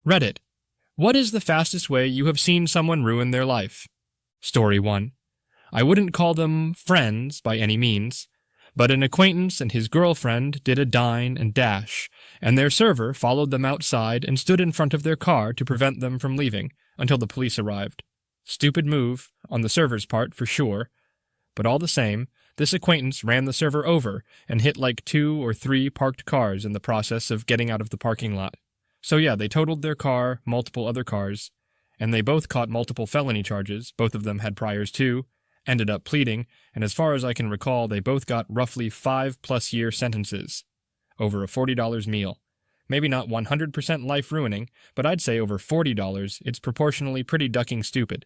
Reddit. What is the fastest way you have seen someone ruin their life? Story 1. I wouldn't call them friends by any means, but an acquaintance and his girlfriend did a dine and dash, and their server followed them outside and stood in front of their car to prevent them from leaving until the police arrived. Stupid move, on the server's part for sure, but all the same, this acquaintance ran the server over and hit like 2 or 3 parked cars in the process of getting out of the parking lot. So yeah, they totaled their car, multiple other cars, and they both caught multiple felony charges, both of them had priors too, ended up pleading, and as far as I can recall, they both got roughly 5+ year sentences over a $40 meal. Maybe not 100% life-ruining, but I'd say over $40, it's proportionally pretty ducking stupid.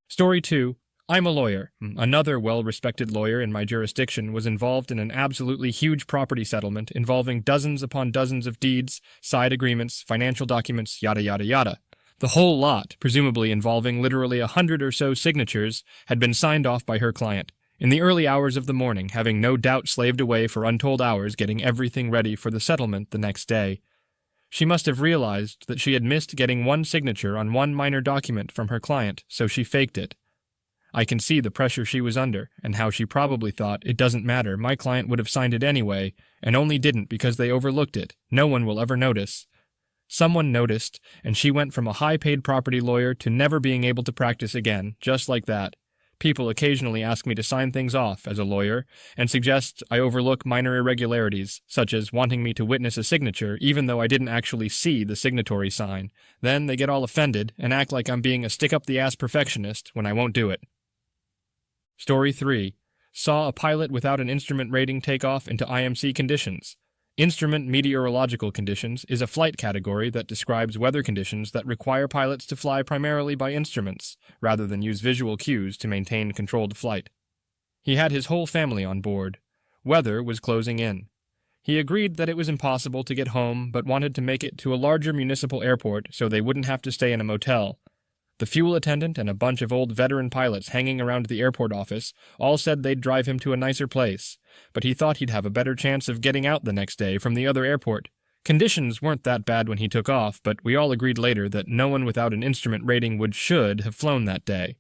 Story 2. I'm a lawyer. Another well-respected lawyer in my jurisdiction was involved in an absolutely huge property settlement involving dozens upon dozens of deeds, side agreements, financial documents, yada yada yada. The whole lot, presumably involving literally 100 or so signatures, had been signed off by her client, in the early hours of the morning, having no doubt slaved away for untold hours getting everything ready for the settlement the next day. She must have realized that she had missed getting one signature on one minor document from her client, so she faked it. I can see the pressure she was under, and how she probably thought, it doesn't matter, my client would have signed it anyway, and only didn't because they overlooked it. No one will ever notice. Someone noticed, and she went from a high-paid property lawyer to never being able to practice again, just like that. People occasionally ask me to sign things off as a lawyer, and suggest I overlook minor irregularities, such as wanting me to witness a signature even though I didn't actually see the signatory sign. Then they get all offended and act like I'm being a stick-up-the-ass perfectionist when I won't do it. Story 3. Saw a pilot without an instrument rating take off into IMC conditions. Instrument meteorological conditions is a flight category that describes weather conditions that require pilots to fly primarily by instruments, rather than use visual cues to maintain controlled flight. He had his whole family on board. Weather was closing in. He agreed that it was impossible to get home, but wanted to make it to a larger municipal airport so they wouldn't have to stay in a motel. The fuel attendant and a bunch of old veteran pilots hanging around the airport office all said they'd drive him to a nicer place, but he thought he'd have a better chance of getting out the next day from the other airport. Conditions weren't that bad when he took off, but we all agreed later that no one without an instrument rating should have flown that day.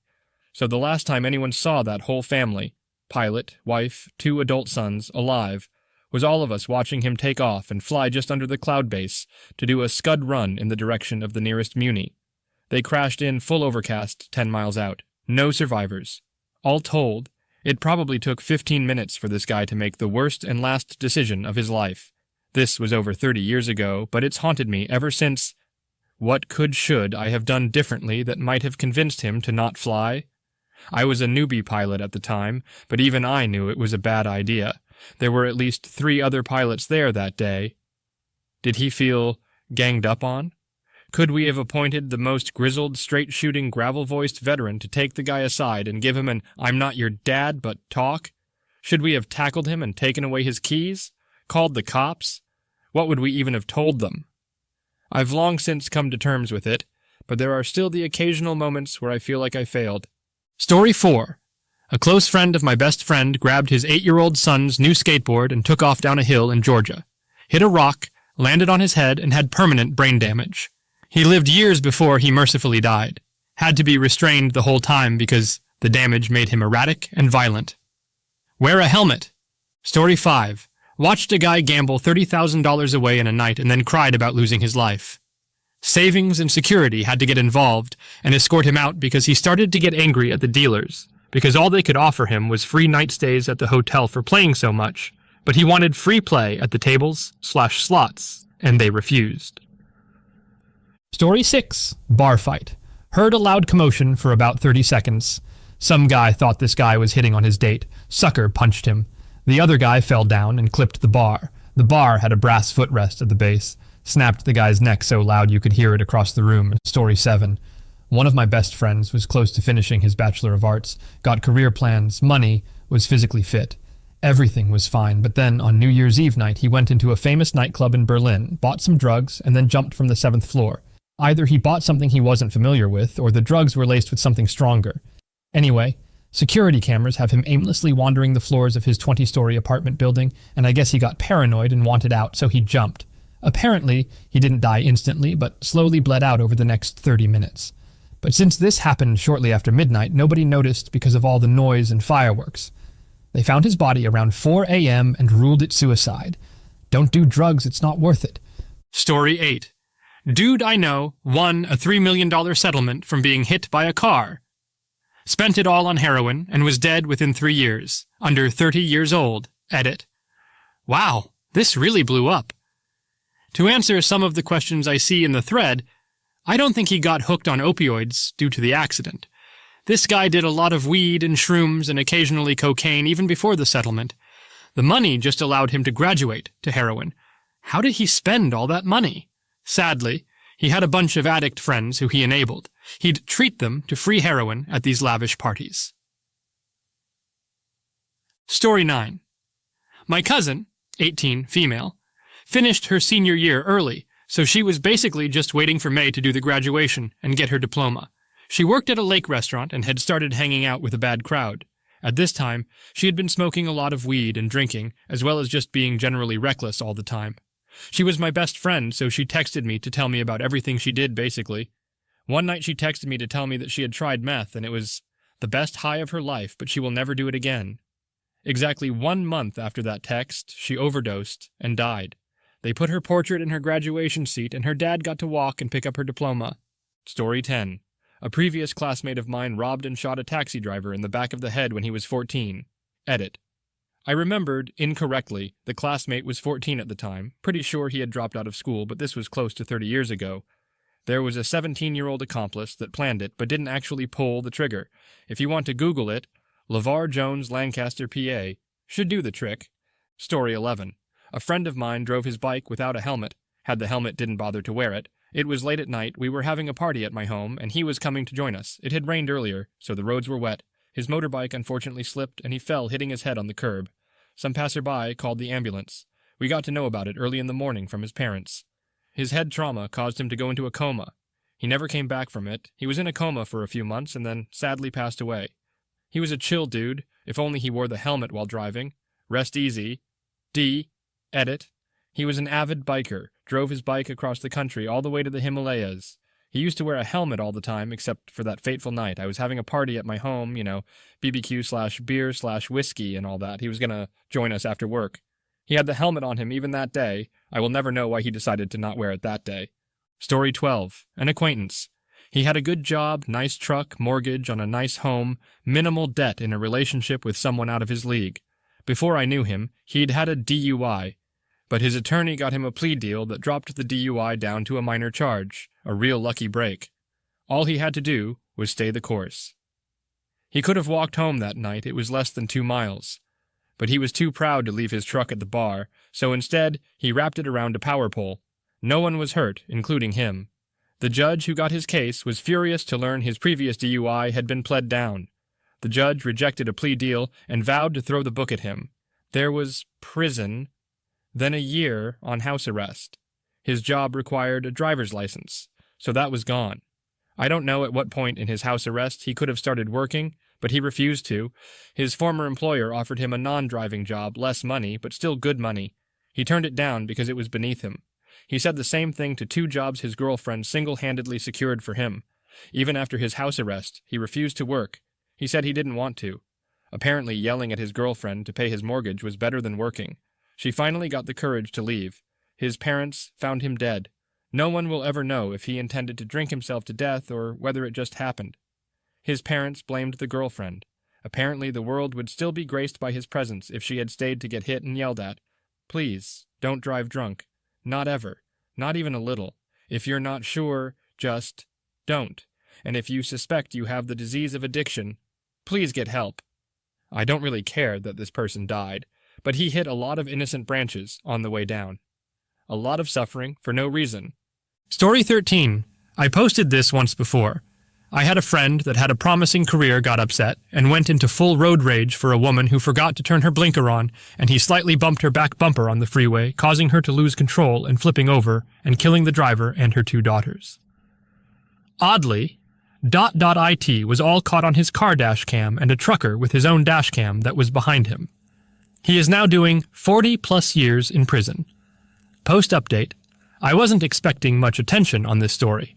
So the last time anyone saw that whole family, pilot, wife, 2 adult sons, alive, was all of us watching him take off and fly just under the cloud base to do a scud run in the direction of the nearest Muni. They crashed in full overcast 10 miles out. No survivors. All told, it probably took 15 minutes for this guy to make the worst and last decision of his life. This was over 30 years ago, but it's haunted me ever since. What should I have done differently that might have convinced him to not fly? I was a newbie pilot at the time, but even I knew it was a bad idea. There were at least 3 other pilots there that day. Did he feel ganged up on? Could we have appointed the most grizzled, straight-shooting, gravel-voiced veteran to take the guy aside and give him an "I'm not your dad, but talk"? Should we have tackled him and taken away his keys? Called the cops? What would we even have told them? I've long since come to terms with it, but there are still the occasional moments where I feel like I failed. Story 4. A close friend of my best friend grabbed his 8-year-old son's new skateboard and took off down a hill in Georgia. Hit a rock, landed on his head, and had permanent brain damage. He lived years before he mercifully died. Had to be restrained the whole time because the damage made him erratic and violent. Wear a helmet. Story 5. Watched a guy gamble $30,000 away in a night and then cried about losing his life. Savings and security had to get involved and escort him out because he started to get angry at the dealers, because all they could offer him was free night stays at the hotel for playing so much, but he wanted free play at the tables/slots, and they refused. Story 6. Bar fight. Heard a loud commotion for about 30 seconds. Some guy thought this guy was hitting on his date. Sucker punched him. The other guy fell down and clipped the bar. The bar had a brass footrest at the base. Snapped the guy's neck so loud you could hear it across the room. Story 7. One of my best friends was close to finishing his Bachelor of Arts, got career plans, money, was physically fit. Everything was fine, but then on New Year's Eve night he went into a famous nightclub in Berlin, bought some drugs, and then jumped from the 7th floor. Either he bought something he wasn't familiar with, or the drugs were laced with something stronger. Anyway, security cameras have him aimlessly wandering the floors of his 20-story apartment building, and I guess he got paranoid and wanted out, so he jumped. Apparently, he didn't die instantly, but slowly bled out over the next 30 minutes. But since this happened shortly after midnight, nobody noticed because of all the noise and fireworks. They found his body around 4 a.m. and ruled it suicide. Don't do drugs, it's not worth it. Story 8. Dude I know won a $3 million settlement from being hit by a car. Spent it all on heroin and was dead within 3 years. Under 30 years old. Edit. Wow, this really blew up. To answer some of the questions I see in the thread, I don't think he got hooked on opioids due to the accident. This guy did a lot of weed and shrooms and occasionally cocaine even before the settlement. The money just allowed him to graduate to heroin. How did he spend all that money? Sadly, he had a bunch of addict friends who he enabled. He'd treat them to free heroin at these lavish parties. Story 9. My cousin, 18, female, finished her senior year early, so she was basically just waiting for May to do the graduation and get her diploma. She worked at a lake restaurant and had started hanging out with a bad crowd. At this time, she had been smoking a lot of weed and drinking, as well as just being generally reckless all the time. She was my best friend, so she texted me to tell me about everything she did, basically. One night she texted me to tell me that she had tried meth, and it was the best high of her life, but she will never do it again. Exactly 1 month after that text, she overdosed and died. They put her portrait in her graduation seat, and her dad got to walk and pick up her diploma. Story 10. A previous classmate of mine robbed and shot a taxi driver in the back of the head when he was 14. Edit. I remembered, incorrectly, the classmate was 14 at the time. Pretty sure he had dropped out of school, but this was close to 30 years ago. There was a 17-year-old accomplice that planned it, but didn't actually pull the trigger. If you want to Google it, LeVar Jones, Lancaster, PA. Should do the trick. Story 11. A friend of mine drove his bike without a helmet. Had the helmet, didn't bother to wear it. It was late at night, we were having a party at my home, and he was coming to join us. It had rained earlier, so the roads were wet. His motorbike unfortunately slipped, and he fell, hitting his head on the curb. Some passerby called the ambulance. We got to know about it early in the morning from his parents. His head trauma caused him to go into a coma. He never came back from it. He was in a coma for a few months and then sadly passed away. He was a chill dude, if only he wore the helmet while driving. Rest easy. D. Edit. He was an avid biker, drove his bike across the country all the way to the Himalayas. He used to wear a helmet all the time, except for that fateful night. I was having a party at my home, BBQ/beer/whiskey and all that. He was gonna join us after work. He had the helmet on him even that day. I will never know why he decided to not wear it that day. Story 12. An acquaintance. He had a good job, nice truck, mortgage on a nice home, minimal debt in a relationship with someone out of his league. Before I knew him, he'd had a DUI. But his attorney got him a plea deal that dropped the DUI down to a minor charge, a real lucky break. All he had to do was stay the course. He could have walked home that night, it was less than 2 miles. But he was too proud to leave his truck at the bar, so instead he wrapped it around a power pole. No one was hurt, including him. The judge who got his case was furious to learn his previous DUI had been pled down. The judge rejected a plea deal and vowed to throw the book at him. There was prison, then a year on house arrest. His job required a driver's license, so that was gone. I don't know at what point in his house arrest he could have started working, but he refused to. His former employer offered him a non-driving job, less money, but still good money. He turned it down because it was beneath him. He said the same thing to 2 jobs his girlfriend single-handedly secured for him. Even after his house arrest, he refused to work. He said he didn't want to. Apparently yelling at his girlfriend to pay his mortgage was better than working. She finally got the courage to leave. His parents found him dead. No one will ever know if he intended to drink himself to death or whether it just happened. His parents blamed the girlfriend. Apparently the world would still be graced by his presence if she had stayed to get hit and yelled at. Please, don't drive drunk. Not ever. Not even a little. If you're not sure, just don't. And if you suspect you have the disease of addiction, please get help. I don't really care that this person died, but he hit a lot of innocent branches on the way down. A lot of suffering for no reason. Story 13. I posted this once before. I had a friend that had a promising career got upset and went into full road rage for a woman who forgot to turn her blinker on, and he slightly bumped her back bumper on the freeway, causing her to lose control and flipping over and killing the driver and her 2 daughters. Oddly, .it was all caught on his car dash cam and a trucker with his own dash cam that was behind him. He is now doing 40-plus years in prison. Post update. I wasn't expecting much attention on this story.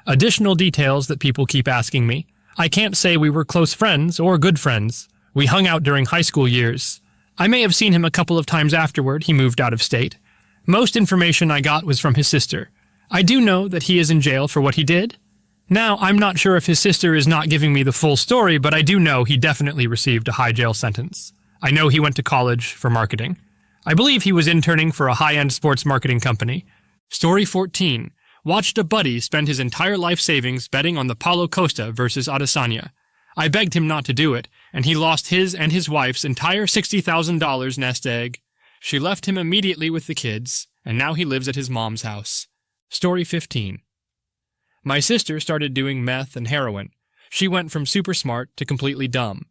Additional details that people keep asking me. I can't say we were close friends or good friends. We hung out during high school years. I may have seen him a couple of times afterward. He moved out of state. Most information I got was from his sister. I do know that he is in jail for what he did. Now, I'm not sure if his sister is not giving me the full story, but I do know he definitely received a high jail sentence. I know he went to college for marketing. I believe he was interning for a high-end sports marketing company. Story 14. Watched a buddy spend his entire life savings betting on the Paulo Costa versus Adesanya. I begged him not to do it, and he lost his and his wife's entire $60,000 nest egg. She left him immediately with the kids, and now he lives at his mom's house. Story 15. My sister started doing meth and heroin. She went from super smart to completely dumb.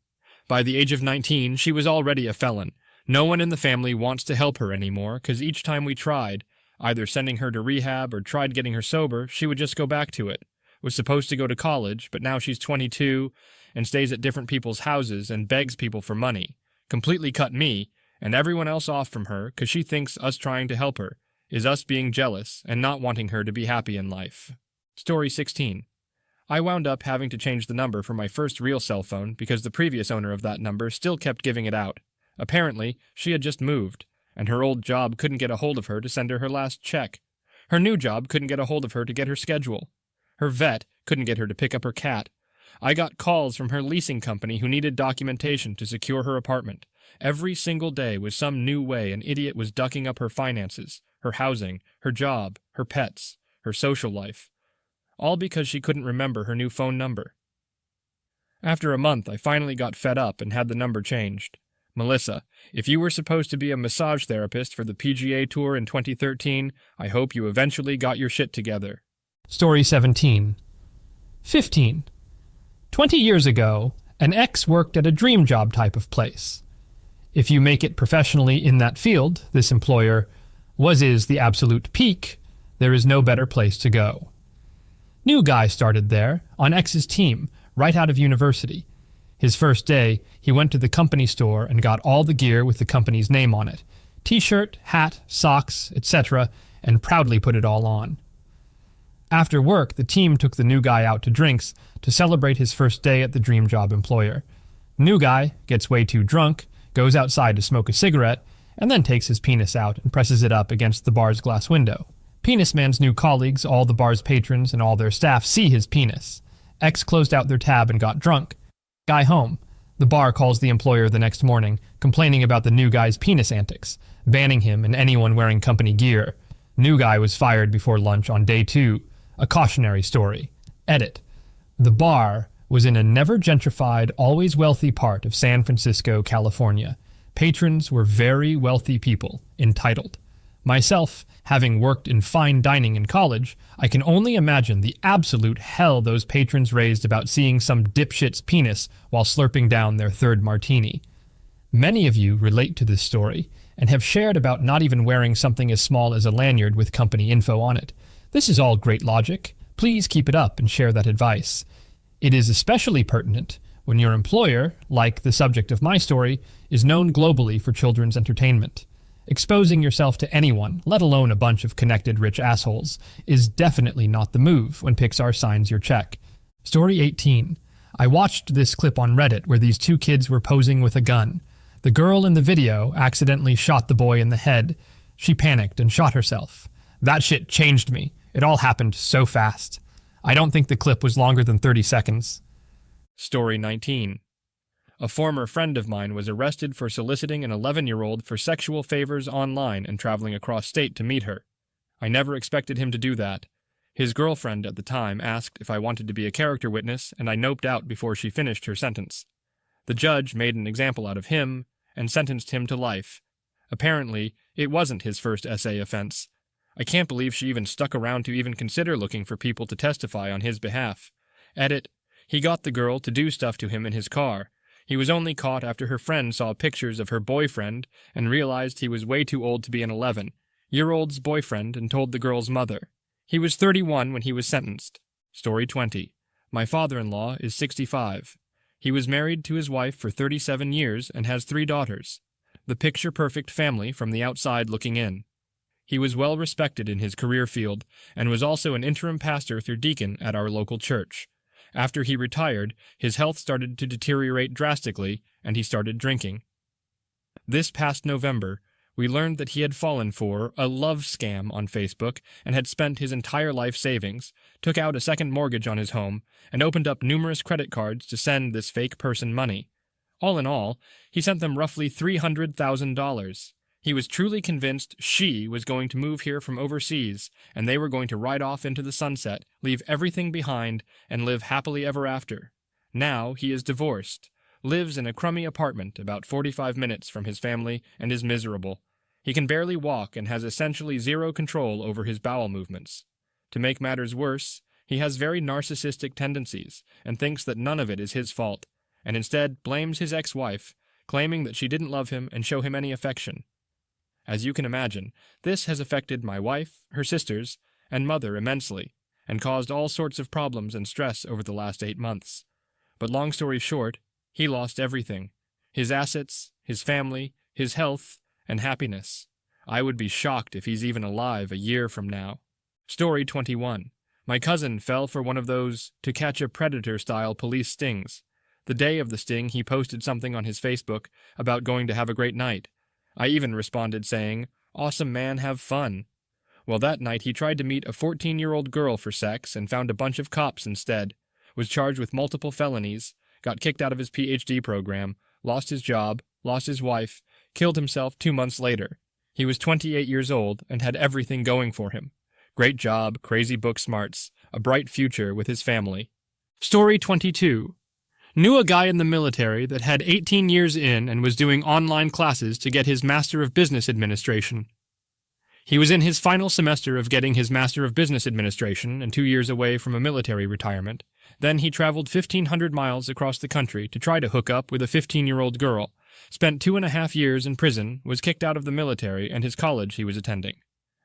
By the age of 19, she was already a felon. No one in the family wants to help her anymore, because each time we tried, either sending her to rehab or tried getting her sober, she would just go back to it. Was supposed to go to college, but now she's 22 and stays at different people's houses and begs people for money. Completely cut me and everyone else off from her because she thinks us trying to help her is us being jealous and not wanting her to be happy in life. Story 16. I wound up having to change the number for my first real cell phone because the previous owner of that number still kept giving it out. Apparently, she had just moved, and her old job couldn't get a hold of her to send her her last check. Her new job couldn't get a hold of her to get her schedule. Her vet couldn't get her to pick up her cat. I got calls from her leasing company who needed documentation to secure her apartment. Every single day was some new way an idiot was ducking up her finances, her housing, her job, her pets, her social life. All because she couldn't remember her new phone number. After a month, I finally got fed up and had the number changed. Melissa, if you were supposed to be a massage therapist for the PGA Tour in 2013, I hope you eventually got your shit together. Story 17. 15. 20 years ago, an ex worked at a dream job type of place. If you make it professionally in that field, this employer is the absolute peak, there is no better place to go. New guy started there, on X's team, right out of university. His first day, he went to the company store and got all the gear with the company's name on it. T-shirt, hat, socks, etc., and proudly put it all on. After work, the team took the new guy out to drinks to celebrate his first day at the dream job employer. New guy gets way too drunk, goes outside to smoke a cigarette, and then takes his penis out and presses it up against the bar's glass window. Penis Man's new colleagues, all the bar's patrons, and all their staff see his penis. X closed out their tab and got drunk. Guy home. The bar calls the employer the next morning, complaining about the new guy's penis antics, banning him and anyone wearing company gear. New guy was fired before lunch on day 2. A cautionary story. Edit. The bar was in a never gentrified, always wealthy part of San Francisco, California. Patrons were very wealthy people, entitled. Myself, having worked in fine dining in college, I can only imagine the absolute hell those patrons raised about seeing some dipshit's penis while slurping down their third martini. Many of you relate to this story, and have shared about not even wearing something as small as a lanyard with company info on it. This is all great logic. Please keep it up and share that advice. It is especially pertinent when your employer, like the subject of my story, is known globally for children's entertainment. Exposing yourself to anyone, let alone a bunch of connected rich assholes, is definitely not the move when Pixar signs your check. Story 18. I watched this clip on Reddit where these 2 kids were posing with a gun. The girl in the video accidentally shot the boy in the head. She panicked and shot herself. That shit changed me. It all happened so fast. I don't think the clip was longer than 30 seconds. Story 19. A former friend of mine was arrested for soliciting an 11-year-old for sexual favors online and traveling across state to meet her. I never expected him to do that. His girlfriend at the time asked if I wanted to be a character witness, and I noped out before she finished her sentence. The judge made an example out of him and sentenced him to life. Apparently, it wasn't his first essay offense. I can't believe she even stuck around to even consider looking for people to testify on his behalf. Edit. He got the girl to do stuff to him in his car. He was only caught after her friend saw pictures of her boyfriend and realized he was way too old to be an 11-year-old's boyfriend and told the girl's mother. He was 31 when he was sentenced. Story 20. My father-in-law is 65. He was married to his wife for 37 years and has 3 daughters. The picture-perfect family from the outside looking in. He was well respected in his career field, and was also an interim pastor through deacon at our local church. After he retired, his health started to deteriorate drastically, and he started drinking. This past November, we learned that he had fallen for a love scam on Facebook and had spent his entire life savings, took out a second mortgage on his home, and opened up numerous credit cards to send this fake person money. All in all, he sent them roughly $300,000. He was truly convinced she was going to move here from overseas, and they were going to ride off into the sunset, leave everything behind, and live happily ever after. Now he is divorced, lives in a crummy apartment about 45 minutes from his family, and is miserable. He can barely walk and has essentially zero control over his bowel movements. To make matters worse, he has very narcissistic tendencies and thinks that none of it is his fault, and instead blames his ex-wife, claiming that she didn't love him and show him any affection. As you can imagine, this has affected my wife, her sisters, and mother immensely, and caused all sorts of problems and stress over the last 8 months. But long story short, he lost everything: his assets, his family, his health, and happiness. I would be shocked if he's even alive a year from now. Story 21. My cousin fell for one of those to catch a predator-style police stings. The day of the sting, he posted something on his Facebook about going to have a great night. I even responded saying, "Awesome man, have fun." Well, that night he tried to meet a 14-year-old girl for sex and found a bunch of cops instead, was charged with multiple felonies, got kicked out of his PhD program, lost his job, lost his wife, killed himself 2 months later. He was 28 years old and had everything going for him. Great job, crazy book smarts, a bright future with his family. Story 22. Knew a guy in the military that had 18 years in and was doing online classes to get his Master of Business Administration. He was in his final semester of getting his Master of Business Administration and 2 years away from a military retirement. Then he traveled 1,500 miles across the country to try to hook up with a 15-year-old girl, spent 2.5 years in prison, was kicked out of the military and his college he was attending.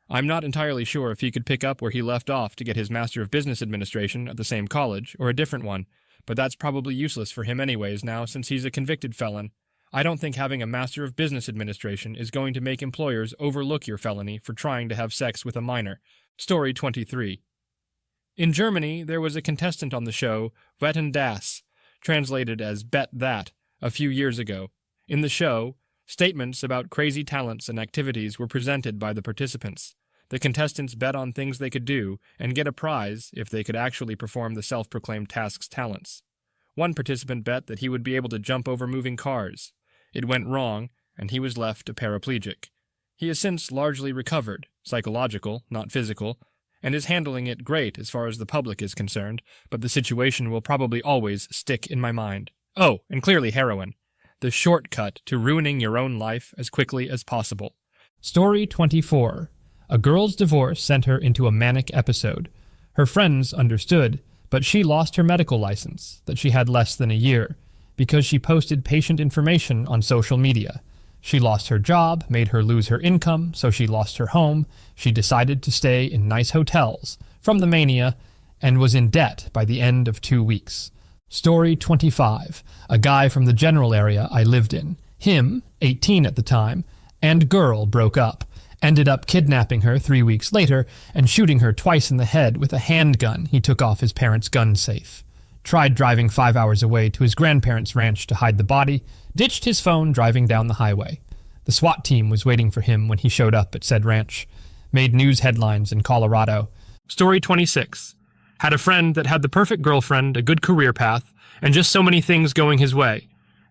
I'm not entirely sure if he could pick up where he left off to get his Master of Business Administration at the same college or a different one, but that's probably useless for him anyways now since he's a convicted felon. I don't think having a Master of Business Administration is going to make employers overlook your felony for trying to have sex with a minor. Story 23. In Germany, there was a contestant on the show, Wetten Das, translated as Bet That, a few years ago. In the show, statements about crazy talents and activities were presented by the participants. The contestants bet on things they could do and get a prize if they could actually perform the self-proclaimed task's talents. One participant bet that he would be able to jump over moving cars. It went wrong, and he was left a paraplegic. He has since largely recovered, psychological, not physical, and is handling it great as far as the public is concerned, but the situation will probably always stick in my mind. Oh, and clearly heroin. The shortcut to ruining your own life as quickly as possible. Story 24. A girl's divorce sent her into a manic episode. Her friends understood, but she lost her medical license, that she had less than a year, because she posted patient information on social media. She lost her job, made her lose her income, so she lost her home. She decided to stay in nice hotels from the mania and was in debt by the end of 2 weeks. Story 25. A guy from the general area I lived in. Him, 18 at the time, and girl broke up. Ended up kidnapping her 3 weeks later and shooting her twice in the head with a handgun he took off his parents' gun safe. Tried driving 5 hours away to his grandparents' ranch to hide the body, ditched his phone driving down the highway. The SWAT team was waiting for him when he showed up at said ranch. Made news headlines in Colorado. Story 26. Had a friend that had the perfect girlfriend, a good career path, and just so many things going his way.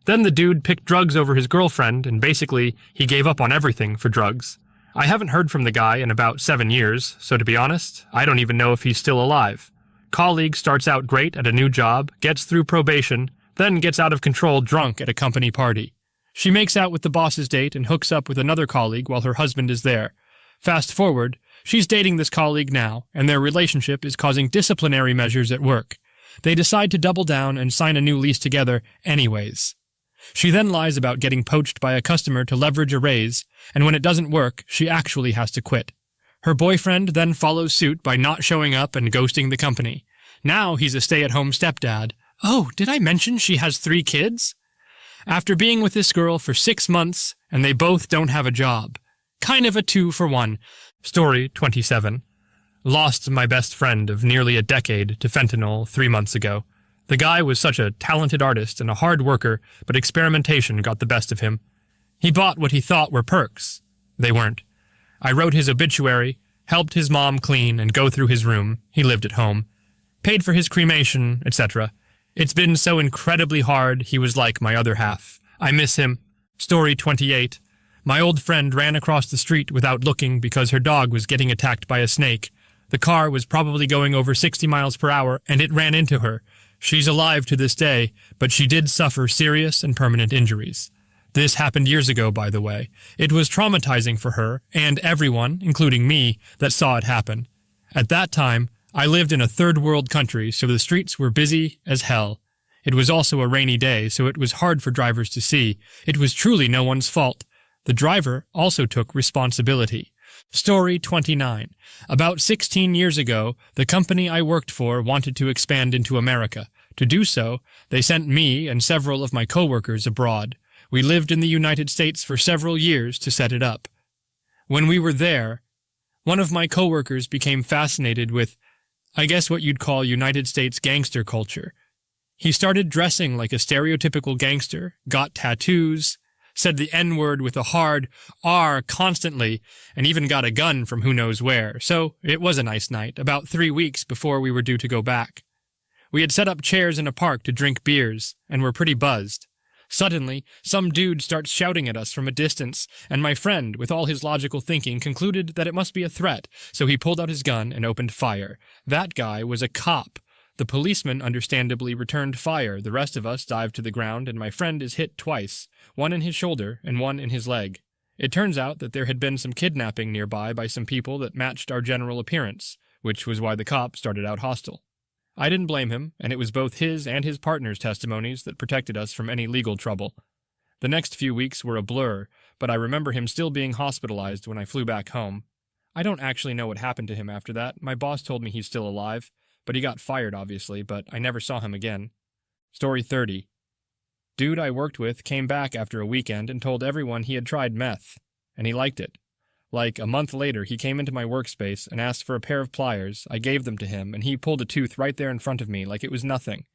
Then the dude picked drugs over his girlfriend, and basically, he gave up on everything for drugs. I haven't heard from the guy in about 7 years, so to be honest, I don't even know if he's still alive. Colleague starts out great at a new job, gets through probation, then gets out of control drunk at a company party. She makes out with the boss's date and hooks up with another colleague while her husband is there. Fast forward, she's dating this colleague now, and their relationship is causing disciplinary measures at work. They decide to double down and sign a new lease together anyways. She then lies about getting poached by a customer to leverage a raise, and when it doesn't work, she actually has to quit. Her boyfriend then follows suit by not showing up and ghosting the company. Now he's a stay-at-home stepdad. Oh, did I mention she has 3 kids? After being with this girl for 6 months, and they both don't have a job. Kind of a 2-for-1. Story 27. Lost my best friend of nearly a decade to fentanyl 3 months ago. The guy was such a talented artist and a hard worker, but experimentation got the best of him. He bought what he thought were perks. They weren't. I wrote his obituary, helped his mom clean and go through his room. He lived at home. Paid for his cremation, etc. It's been so incredibly hard. He was like my other half. I miss him. Story 28. My old friend ran across the street without looking because her dog was getting attacked by a snake. The car was probably going over 60 miles per hour, and it ran into her. She's alive to this day, but she did suffer serious and permanent injuries. This happened years ago, by the way. It was traumatizing for her, and everyone, including me, that saw it happen. At that time, I lived in a third-world country, so the streets were busy as hell. It was also a rainy day, so it was hard for drivers to see. It was truly no one's fault. The driver also took responsibility. Story 29. About 16 years ago, the company I worked for wanted to expand into America. To do so, they sent me and several of my coworkers abroad. We lived in the United States for several years to set it up. When we were there, one of my coworkers became fascinated with, I guess what you'd call United States gangster culture. He started dressing like a stereotypical gangster, got tattoos, said the N-word with a hard R constantly, and even got a gun from who knows where. So it was a nice night, about 3 weeks before we were due to go back. We had set up chairs in a park to drink beers, and were pretty buzzed. Suddenly, some dude starts shouting at us from a distance, and my friend, with all his logical thinking, concluded that it must be a threat, so he pulled out his gun and opened fire. That guy was a cop. The policeman understandably returned fire. The rest of us dived to the ground, and my friend is hit twice, one in his shoulder and one in his leg. It turns out that there had been some kidnapping nearby by some people that matched our general appearance, which was why the cop started out hostile. I didn't blame him, and it was both his and his partner's testimonies that protected us from any legal trouble. The next few weeks were a blur, but I remember him still being hospitalized when I flew back home. I don't actually know what happened to him after that. My boss told me he's still alive, but he got fired, obviously, but I never saw him again. Story 30. Dude I worked with came back after a weekend and told everyone he had tried meth, and he liked it. Like, a month later, he came into my workspace and asked for a pair of pliers. I gave them to him, and he pulled a tooth right there in front of me like it was nothing.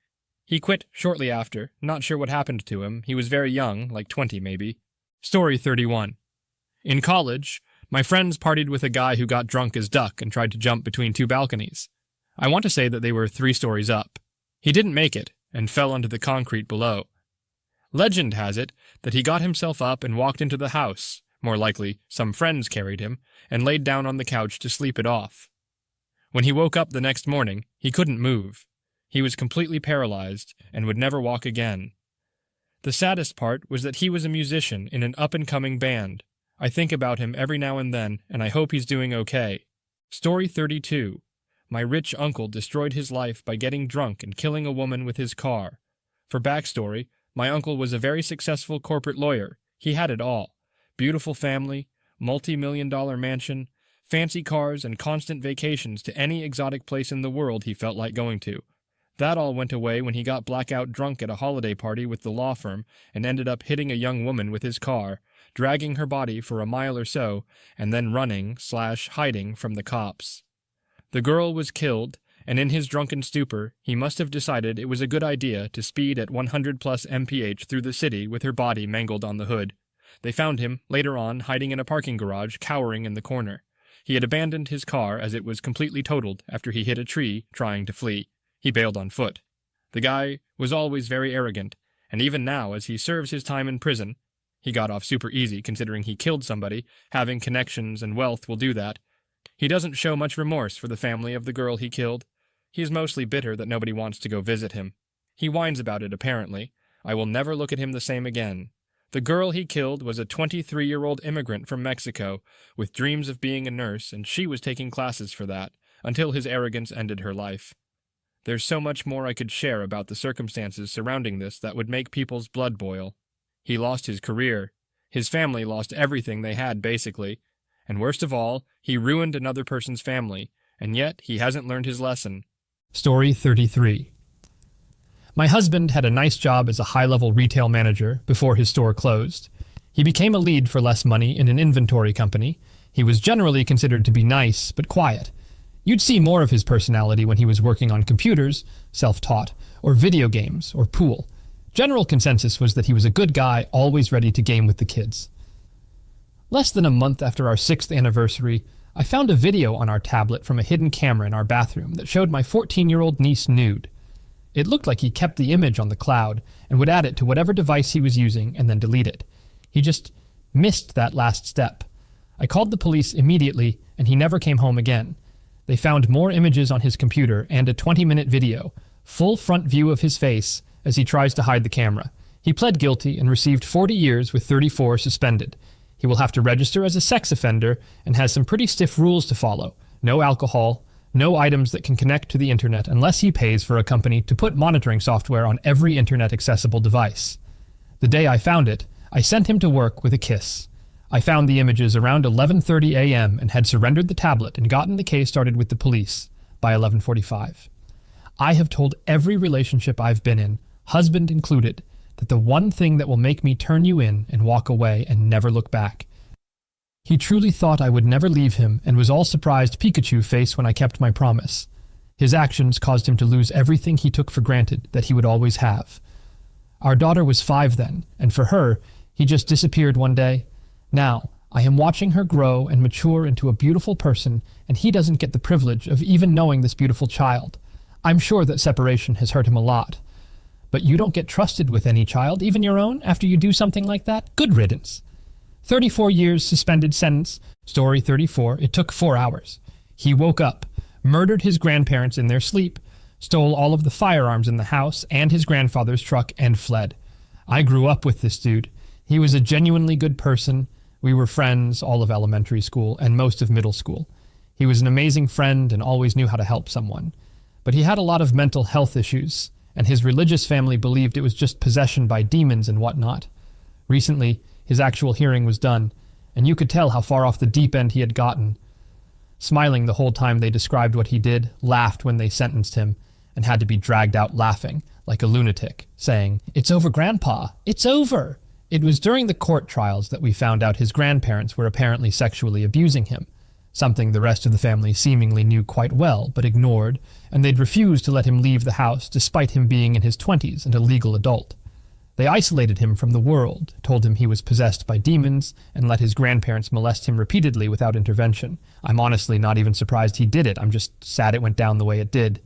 He quit shortly after, not sure what happened to him. He was very young, like 20 maybe. Story 31. In college, my friends partied with a guy who got drunk as duck and tried to jump between 2 balconies. I want to say that they were 3 stories up. He didn't make it, and fell onto the concrete below. Legend has it that he got himself up and walked into the house. More likely, some friends carried him, and laid down on the couch to sleep it off. When he woke up the next morning, he couldn't move. He was completely paralyzed, and would never walk again. The saddest part was that he was a musician in an up-and-coming band. I think about him every now and then, and I hope he's doing okay. Story 32. My rich uncle destroyed his life by getting drunk and killing a woman with his car. For backstory, my uncle was a very successful corporate lawyer. He had it all. Beautiful family, multi-million-dollar mansion, fancy cars, and constant vacations to any exotic place in the world he felt like going to. That all went away when he got blackout drunk at a holiday party with the law firm and ended up hitting a young woman with his car, dragging her body for a mile or so, and then running/hiding from the cops. The girl was killed, and in his drunken stupor, he must have decided it was a good idea to speed at 100+ mph through the city with her body mangled on the hood. They found him, later on, hiding in a parking garage, cowering in the corner. He had abandoned his car as it was completely totaled after he hit a tree trying to flee. He bailed on foot. The guy was always very arrogant, and even now, as he serves his time in prison, he got off super easy considering he killed somebody. Having connections and wealth will do that. He doesn't show much remorse for the family of the girl he killed. He's mostly bitter that nobody wants to go visit him. He whines about it, apparently. I will never look at him the same again. The girl he killed was a 23-year-old immigrant from Mexico, with dreams of being a nurse, and she was taking classes for that, until his arrogance ended her life. There's so much more I could share about the circumstances surrounding this that would make people's blood boil. He lost his career. His family lost everything they had, basically. And worst of all, he ruined another person's family, and yet he hasn't learned his lesson. Story 33. My husband had a nice job as a high-level retail manager before his store closed. He became a lead for less money in an inventory company. He was generally considered to be nice, but quiet. You'd see more of his personality when he was working on computers, self-taught, or video games, or pool. General consensus was that he was a good guy, always ready to game with the kids. Less than a month after our 6th anniversary, I found a video on our tablet from a hidden camera in our bathroom that showed my 14-year-old niece nude. It looked like he kept the image on the cloud and would add it to whatever device he was using and then delete it. He just missed that last step. I called the police immediately, and he never came home again. They found more images on his computer and a 20-minute video, full front view of his face, as he tries to hide the camera. He pled guilty and received 40 years with 34 suspended. He will have to register as a sex offender and has some pretty stiff rules to follow. No alcohol, no items that can connect to the internet unless he pays for a company to put monitoring software on every internet-accessible device. The day I found it, I sent him to work with a kiss. I found the images around 11:30 a.m. and had surrendered the tablet and gotten the case started with the police by 11:45. I have told every relationship I've been in, husband included, that the one thing that will make me turn you in and walk away and never look back. He truly thought I would never leave him and was all surprised Pikachu face when I kept my promise. His actions caused him to lose everything he took for granted that he would always have. Our daughter was 5 then, and for her, he just disappeared one day. Now, I am watching her grow and mature into a beautiful person, and he doesn't get the privilege of even knowing this beautiful child. I'm sure that separation has hurt him a lot. But you don't get trusted with any child, even your own, after you do something like that? Good riddance. 34 years suspended sentence. Story 34. It took 4 hours. He woke up, murdered his grandparents in their sleep, stole all of the firearms in the house and his grandfather's truck, and fled. I grew up with this dude. He was a genuinely good person. We were friends all of elementary school and most of middle school. He was an amazing friend and always knew how to help someone. But he had a lot of mental health issues, and his religious family believed it was just possession by demons and whatnot. Recently, his actual hearing was done, and you could tell how far off the deep end he had gotten. Smiling the whole time they described what he did, laughed when they sentenced him, and had to be dragged out laughing, like a lunatic, saying, "It's over, Grandpa! It's over!" It was during the court trials that we found out his grandparents were apparently sexually abusing him, something the rest of the family seemingly knew quite well, but ignored, and they'd refused to let him leave the house despite him being in his 20s and a legal adult. They isolated him from the world, told him he was possessed by demons, and let his grandparents molest him repeatedly without intervention. I'm honestly not even surprised he did it. I'm just sad it went down the way it did.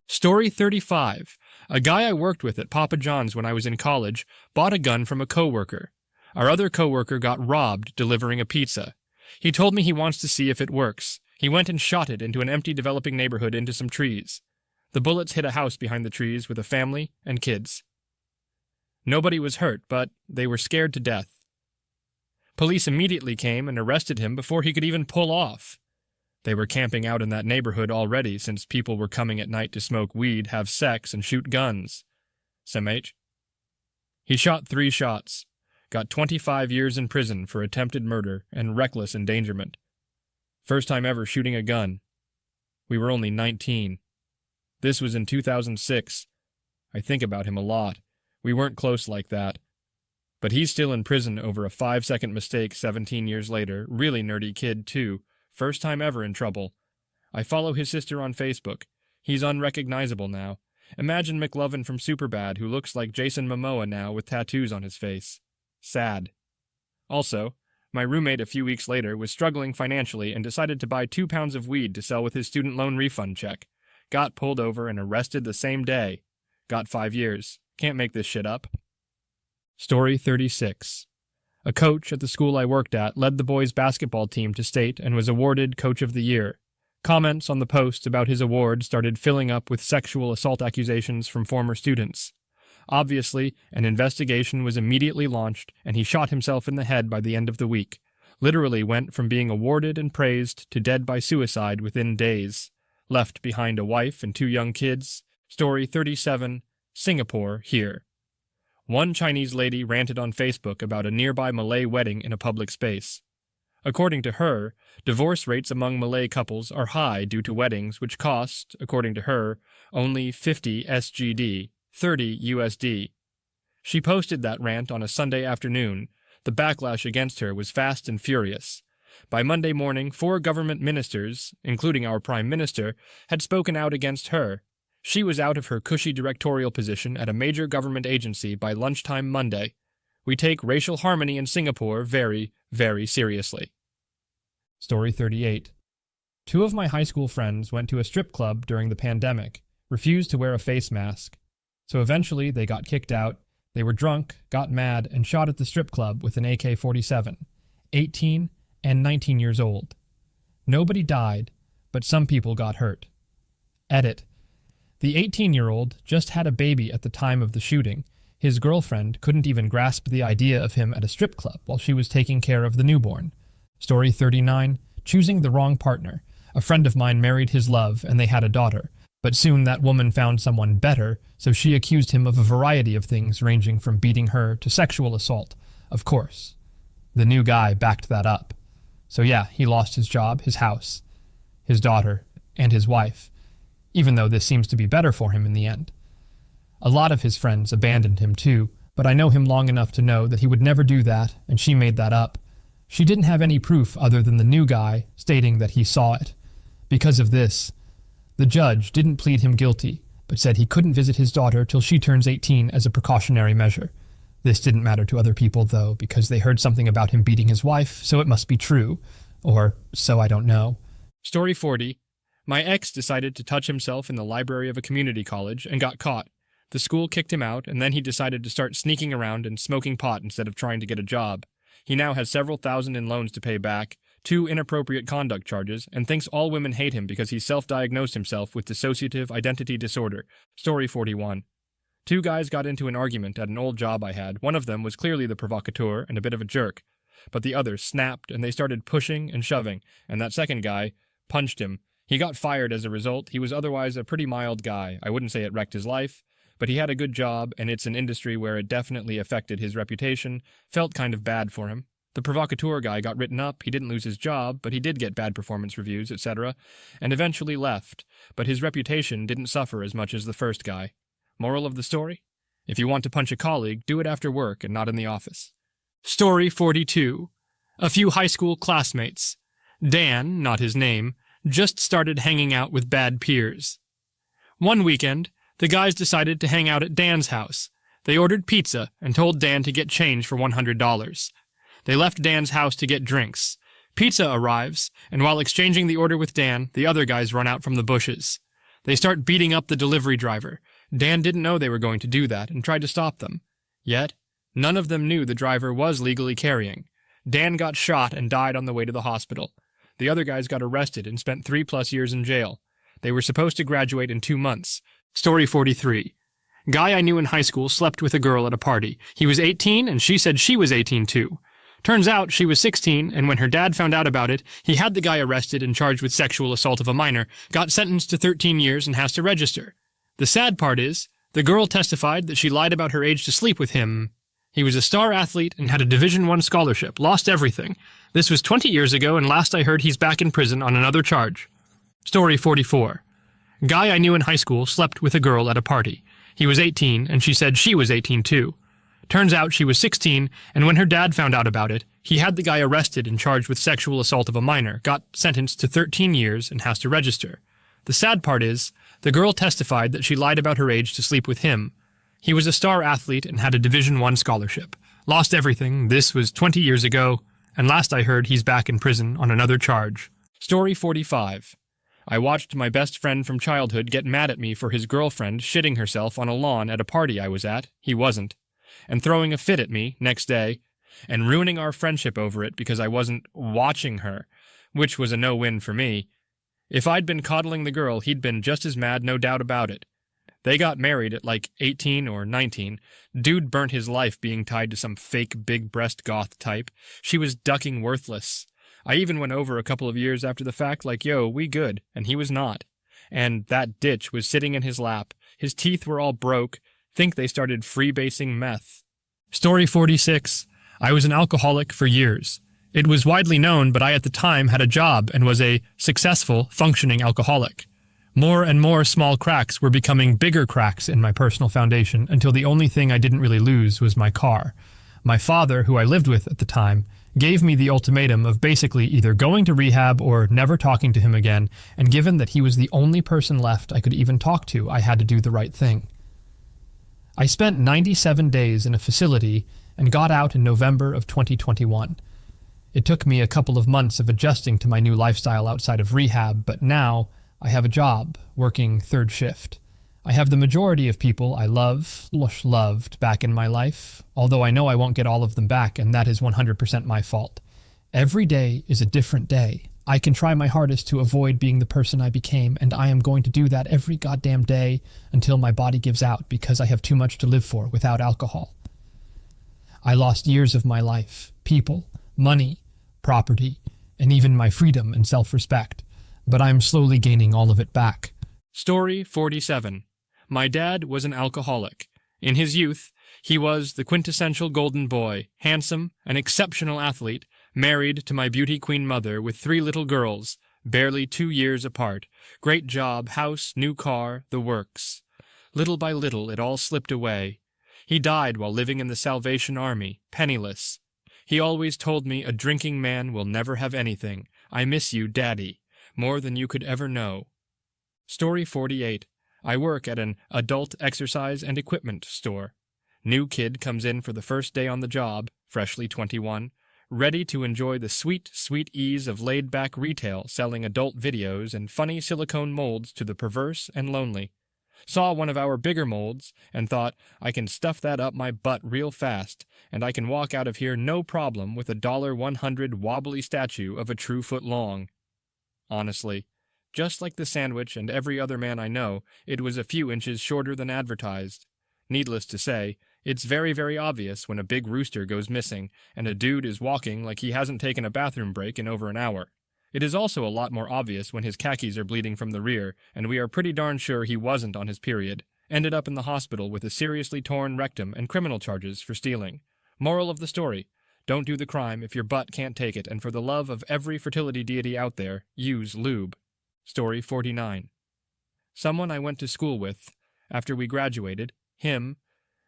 Story 35. A guy I worked with at Papa John's when I was in college bought a gun from a coworker. Our other coworker got robbed delivering a pizza. He told me he wants to see if it works. He went and shot it into an empty developing neighborhood into some trees. The bullets hit a house behind the trees with a family and kids. Nobody was hurt, but they were scared to death. Police immediately came and arrested him before he could even pull off. They were camping out in that neighborhood already since people were coming at night to smoke weed, have sex, and shoot guns. SMH. He shot 3 shots, got 25 years in prison for attempted murder and reckless endangerment. First time ever shooting a gun. We were only 19. This was in 2006. I think about him a lot. We weren't close like that. But he's still in prison over a 5-second mistake 17 years later. Really nerdy kid, too. First time ever in trouble. I follow his sister on Facebook. He's unrecognizable now. Imagine McLovin from Superbad, who looks like Jason Momoa now with tattoos on his face. Sad. Also, my roommate a few weeks later was struggling financially and decided to buy 2 pounds of weed to sell with his student loan refund check. Got pulled over and arrested the same day. Got 5 years. Can't make this shit up. Story 36. A coach at the school I worked at led the boys' basketball team to state and was awarded Coach of the Year. Comments on the post about his award started filling up with sexual assault accusations from former students. Obviously, an investigation was immediately launched, and he shot himself in the head by the end of the week. Literally went from being awarded and praised to dead by suicide within days. Left behind a wife and 2 young kids. Story 37. Singapore, here. One Chinese lady ranted on Facebook about a nearby Malay wedding in a public space. According to her, divorce rates among Malay couples are high due to weddings which cost, according to her, only 50 SGD, 30 USD. She posted that rant on a Sunday afternoon. The backlash against her was fast and furious. By Monday morning, 4 government ministers, including our Prime Minister, had spoken out against her. She was out of her cushy directorial position at a major government agency by lunchtime Monday. We take racial harmony in Singapore very, very seriously. Story 38. 2 of my high school friends went to a strip club during the pandemic, refused to wear a face mask. So eventually they got kicked out. They were drunk, got mad, and shot at the strip club with an AK-47, 18 and 19 years old. Nobody died, but some people got hurt. Edit. The 18-year-old just had a baby at the time of the shooting. His girlfriend couldn't even grasp the idea of him at a strip club while she was taking care of the newborn. Story 39. Choosing the wrong partner. A friend of mine married his love and they had a daughter. But soon that woman found someone better, so she accused him of a variety of things ranging from beating her to sexual assault. Of course. The new guy backed that up. So yeah, he lost his job, his house, his daughter, and his wife, even though this seems to be better for him in the end. A lot of his friends abandoned him too, but I know him long enough to know that he would never do that, and she made that up. She didn't have any proof other than the new guy stating that he saw it. Because of this, the judge didn't plead him guilty, but said he couldn't visit his daughter till she turns 18 as a precautionary measure. This didn't matter to other people, though, because they heard something about him beating his wife, so it must be true. Or so I don't know. Story 40. My ex decided to touch himself in the library of a community college and got caught. The school kicked him out, and then he decided to start sneaking around and smoking pot instead of trying to get a job. He now has several thousand in loans to pay back, 2 inappropriate conduct charges, and thinks all women hate him because he self-diagnosed himself with dissociative identity disorder. Story 41. 2 guys got into an argument at an old job I had. One of them was clearly the provocateur and a bit of a jerk, but the other snapped and they started pushing and shoving, and that second guy punched him. He got fired as a result. He was otherwise a pretty mild guy. I wouldn't say it wrecked his life, but he had a good job, and it's an industry where it definitely affected his reputation. Felt kind of bad for him. The provocateur guy got written up, he didn't lose his job, but he did get bad performance reviews, etc., and eventually left, but his reputation didn't suffer as much as the first guy. Moral of the story? If you want to punch a colleague, do it after work and not in the office. Story 42. A few high school classmates. Dan, not his name, just started hanging out with bad peers. One weekend, the guys decided to hang out at Dan's house. They ordered pizza and told Dan to get change for $100. They left Dan's house to get drinks. Pizza arrives, and while exchanging the order with Dan, the other guys run out from the bushes. They start beating up the delivery driver. Dan didn't know they were going to do that and tried to stop them. Yet, none of them knew the driver was legally carrying. Dan got shot and died on the way to the hospital. The other guys got arrested and spent 3+ years in jail. They were supposed to graduate in 2 months. Story 43. Guy I knew in high school slept with a girl at a party. He was 18 and she said she was 18 too. Turns out she was 16, and when her dad found out about it, he had the guy arrested and charged with sexual assault of a minor, got sentenced to 13 years and has to register. The sad part is, the girl testified that she lied about her age to sleep with him. He was a star athlete and had a Division I scholarship, lost everything. This was 20 years ago, and last I heard he's back in prison on another charge. Story 44. Guy I knew in high school slept with a girl at a party. He was 18, and she said she was 18 too. Turns out she was 16, and when her dad found out about it, he had the guy arrested and charged with sexual assault of a minor, got sentenced to 13 years, and has to register. The sad part is, the girl testified that she lied about her age to sleep with him. He was a star athlete and had a Division I scholarship. Lost everything. This was 20 years ago, and last I heard he's back in prison on another charge. Story 45. I watched my best friend from childhood get mad at me for his girlfriend shitting herself on a lawn at a party I was at. He wasn't. And throwing a fit at me next day, and ruining our friendship over it because I wasn't watching her, which was a no-win for me. If I'd been coddling the girl, he'd been just as mad, no doubt about it. They got married at like 18 or 19. Dude burnt his life being tied to some fake big-breast goth type. She was ducking worthless. I even went over a couple of years after the fact like, yo, we good, and he was not. And that ditch was sitting in his lap. His teeth were all broke. Think they started freebasing meth. Story 46. I was an alcoholic for years. It was widely known, but I at the time had a job and was a successful, functioning alcoholic. More and more small cracks were becoming bigger cracks in my personal foundation until the only thing I didn't really lose was my car. My father, who I lived with at the time, gave me the ultimatum of basically either going to rehab or never talking to him again, and given that he was the only person left I could even talk to, I had to do the right thing. I spent 97 days in a facility and got out in November of 2021. It took me a couple of months of adjusting to my new lifestyle outside of rehab, but now I have a job, working third shift. I have the majority of people I loved back in my life, although I know I won't get all of them back, and that is 100% my fault. Every day is a different day. I can try my hardest to avoid being the person I became, and I am going to do that every goddamn day until my body gives out because I have too much to live for without alcohol. I lost years of my life, people, money, property, and even my freedom and self-respect, but I am slowly gaining all of it back. Story 47. My dad was an alcoholic. In his youth, he was the quintessential golden boy, handsome, an exceptional athlete, married to my beauty queen mother with 3 little girls, barely 2 years apart. Great job, house, new car, the works. Little by little, it all slipped away. He died while living in the Salvation Army, penniless. He always told me a drinking man will never have anything. I miss you, Daddy, more than you could ever know. Story 48. I work at an adult exercise and equipment store. New kid comes in for the first day on the job, freshly 21, ready to enjoy the sweet, sweet ease of laid-back retail selling adult videos and funny silicone molds to the perverse and lonely. Saw one of our bigger molds and thought, I can stuff that up my butt real fast, and I can walk out of here no problem with a $100 wobbly statue of a true foot long. Honestly, just like the sandwich and every other man I know, it was a few inches shorter than advertised. Needless to say, it's very, very obvious when a big rooster goes missing and a dude is walking like he hasn't taken a bathroom break in over an hour. It is also a lot more obvious when his khakis are bleeding from the rear, and we are pretty darn sure he wasn't on his period. Ended up in the hospital with a seriously torn rectum and criminal charges for stealing. Moral of the story: don't do the crime if your butt can't take it, and for the love of every fertility deity out there, use lube. Story 49. Someone I went to school with, after we graduated, him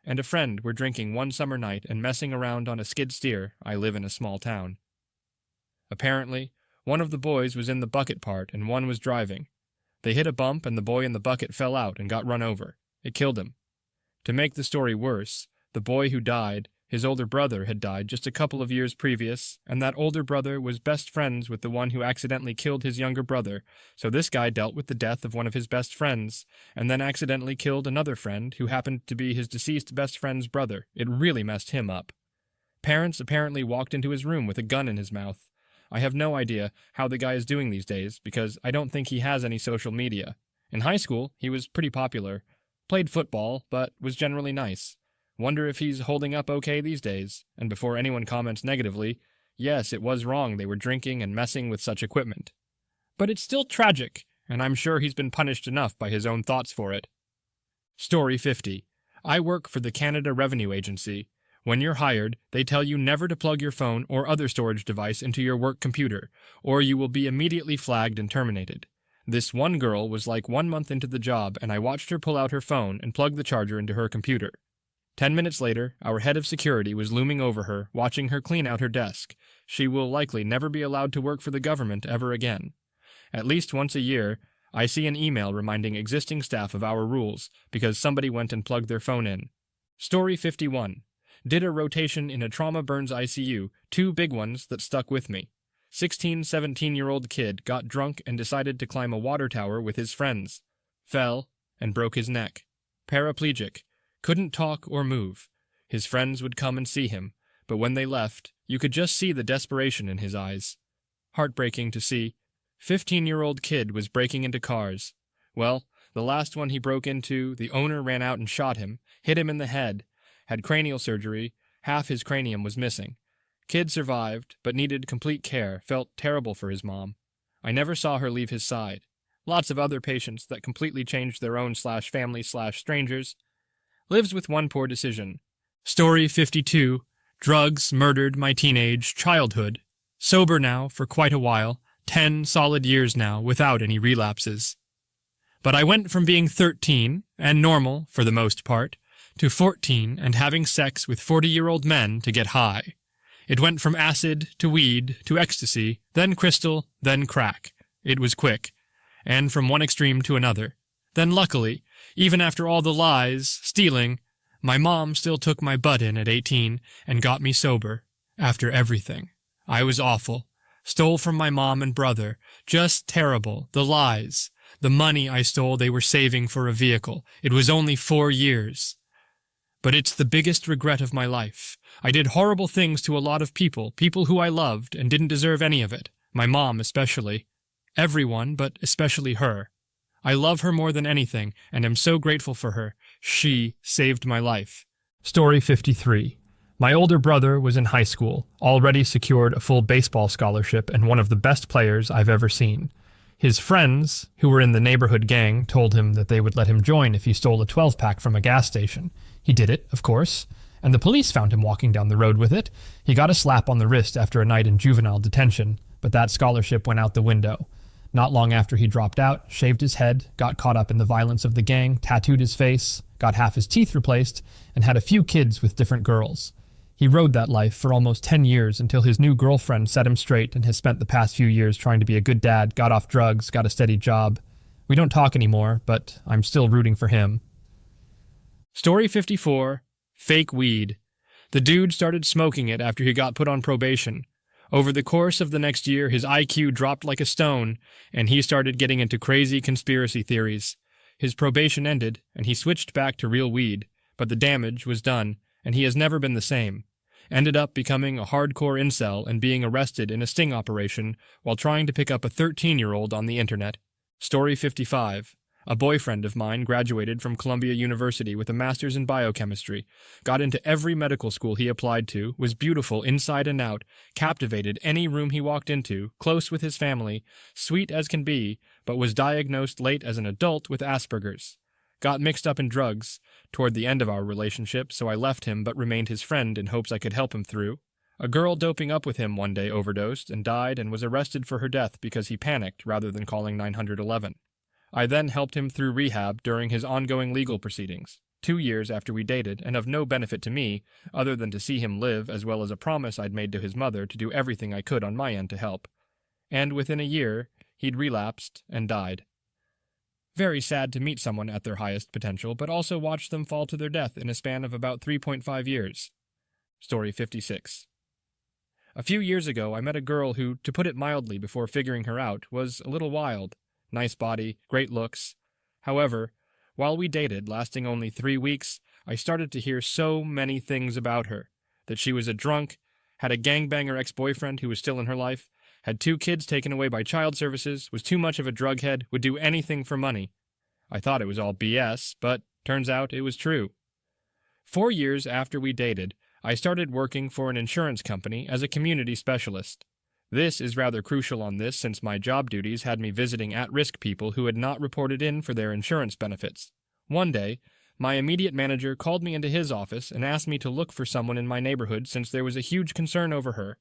and a friend were drinking one summer night and messing around on a skid steer. I live in a small town. Apparently, one of the boys was in the bucket part and one was driving. They hit a bump and the boy in the bucket fell out and got run over. It killed him. To make the story worse, the boy who died, his older brother had died just a couple of years previous, and that older brother was best friends with the one who accidentally killed his younger brother, so this guy dealt with the death of one of his best friends, and then accidentally killed another friend who happened to be his deceased best friend's brother. It really messed him up. Parents apparently walked into his room with a gun in his mouth. I have no idea how the guy is doing these days, because I don't think he has any social media. In high school, he was pretty popular. Played football, but was generally nice. Wonder if he's holding up okay these days. And before anyone comments negatively, yes, it was wrong they were drinking and messing with such equipment. But it's still tragic, and I'm sure he's been punished enough by his own thoughts for it. Story 50. I work for the Canada Revenue Agency. When you're hired, they tell you never to plug your phone or other storage device into your work computer, or you will be immediately flagged and terminated. This one girl was like 1 month into the job, and I watched her pull out her phone and plug the charger into her computer. 10 minutes later, our head of security was looming over her, watching her clean out her desk. She will likely never be allowed to work for the government ever again. At least once a year, I see an email reminding existing staff of our rules because somebody went and plugged their phone in. Story 51. Did a rotation in a trauma burns ICU, 2 big ones that stuck with me. 16, 17-year-old kid got drunk and decided to climb a water tower with his friends. Fell and broke his neck. Paraplegic. Couldn't talk or move. His friends would come and see him, but when they left, you could just see the desperation in his eyes. Heartbreaking to see. 15-year-old kid was breaking into cars. Well, the last one he broke into, the owner ran out and shot him, hit him in the head, had cranial surgery, half his cranium was missing. Kid survived, but needed complete care, felt terrible for his mom. I never saw her leave his side. Lots of other patients that completely changed their own /family/strangers. Lives with one poor decision. Story 52. Drugs murdered my teenage childhood. Sober now for quite a while, 10 solid years now without any relapses. But I went from being 13, and normal for the most part, to 14 and having sex with 40-year-old men to get high. It went from acid to weed to ecstasy, then crystal, then crack. It was quick, and from one extreme to another. Then luckily, even after all the lies, stealing, my mom still took my butt in at 18 and got me sober. After everything. I was awful. Stole from my mom and brother. Just terrible. The lies. The money I stole they were saving for a vehicle. It was only 4 years. But it's the biggest regret of my life. I did horrible things to a lot of people who I loved and didn't deserve any of it. My mom especially. Everyone, but especially her. I love her more than anything, and am so grateful for her. She saved my life. Story 53. My older brother was in high school, already secured a full baseball scholarship and one of the best players I've ever seen. His friends, who were in the neighborhood gang, told him that they would let him join if he stole a 12-pack from a gas station. He did it, of course, and the police found him walking down the road with it. He got a slap on the wrist after a night in juvenile detention, but that scholarship went out the window. Not long after he dropped out, shaved his head, got caught up in the violence of the gang, tattooed his face, got half his teeth replaced, and had a few kids with different girls. He rode that life for almost 10 years until his new girlfriend set him straight and has spent the past few years trying to be a good dad, got off drugs, got a steady job. We don't talk anymore, but I'm still rooting for him. Story 54. Fake weed. The dude started smoking it after he got put on probation. Over the course of the next year, his IQ dropped like a stone, and he started getting into crazy conspiracy theories. His probation ended, and he switched back to real weed, but the damage was done, and he has never been the same. Ended up becoming a hardcore incel and being arrested in a sting operation while trying to pick up a 13-year-old on the internet. Story 55. A boyfriend of mine graduated from Columbia University with a master's in biochemistry, got into every medical school he applied to, was beautiful inside and out, captivated any room he walked into, close with his family, sweet as can be, but was diagnosed late as an adult with Asperger's. Got mixed up in drugs toward the end of our relationship, so I left him but remained his friend in hopes I could help him through. A girl doping up with him one day overdosed and died and was arrested for her death because he panicked rather than calling 911. I then helped him through rehab during his ongoing legal proceedings, 2 years after we dated, and of no benefit to me, other than to see him live as well as a promise I'd made to his mother to do everything I could on my end to help. And within a year, he'd relapsed and died. Very sad to meet someone at their highest potential, but also watch them fall to their death in a span of about 3.5 years. Story 56. A few years ago, I met a girl who, to put it mildly before figuring her out, was a little wild. Nice body, great looks. However, while we dated, lasting only 3 weeks, I started to hear so many things about her. That she was a drunk, had a gangbanger ex-boyfriend who was still in her life, had 2 kids taken away by child services, was too much of a drughead, would do anything for money. I thought it was all BS, but turns out it was true. 4 years after we dated, I started working for an insurance company as a community specialist. This is rather crucial on this since my job duties had me visiting at-risk people who had not reported in for their insurance benefits. One day, my immediate manager called me into his office and asked me to look for someone in my neighborhood since there was a huge concern over her.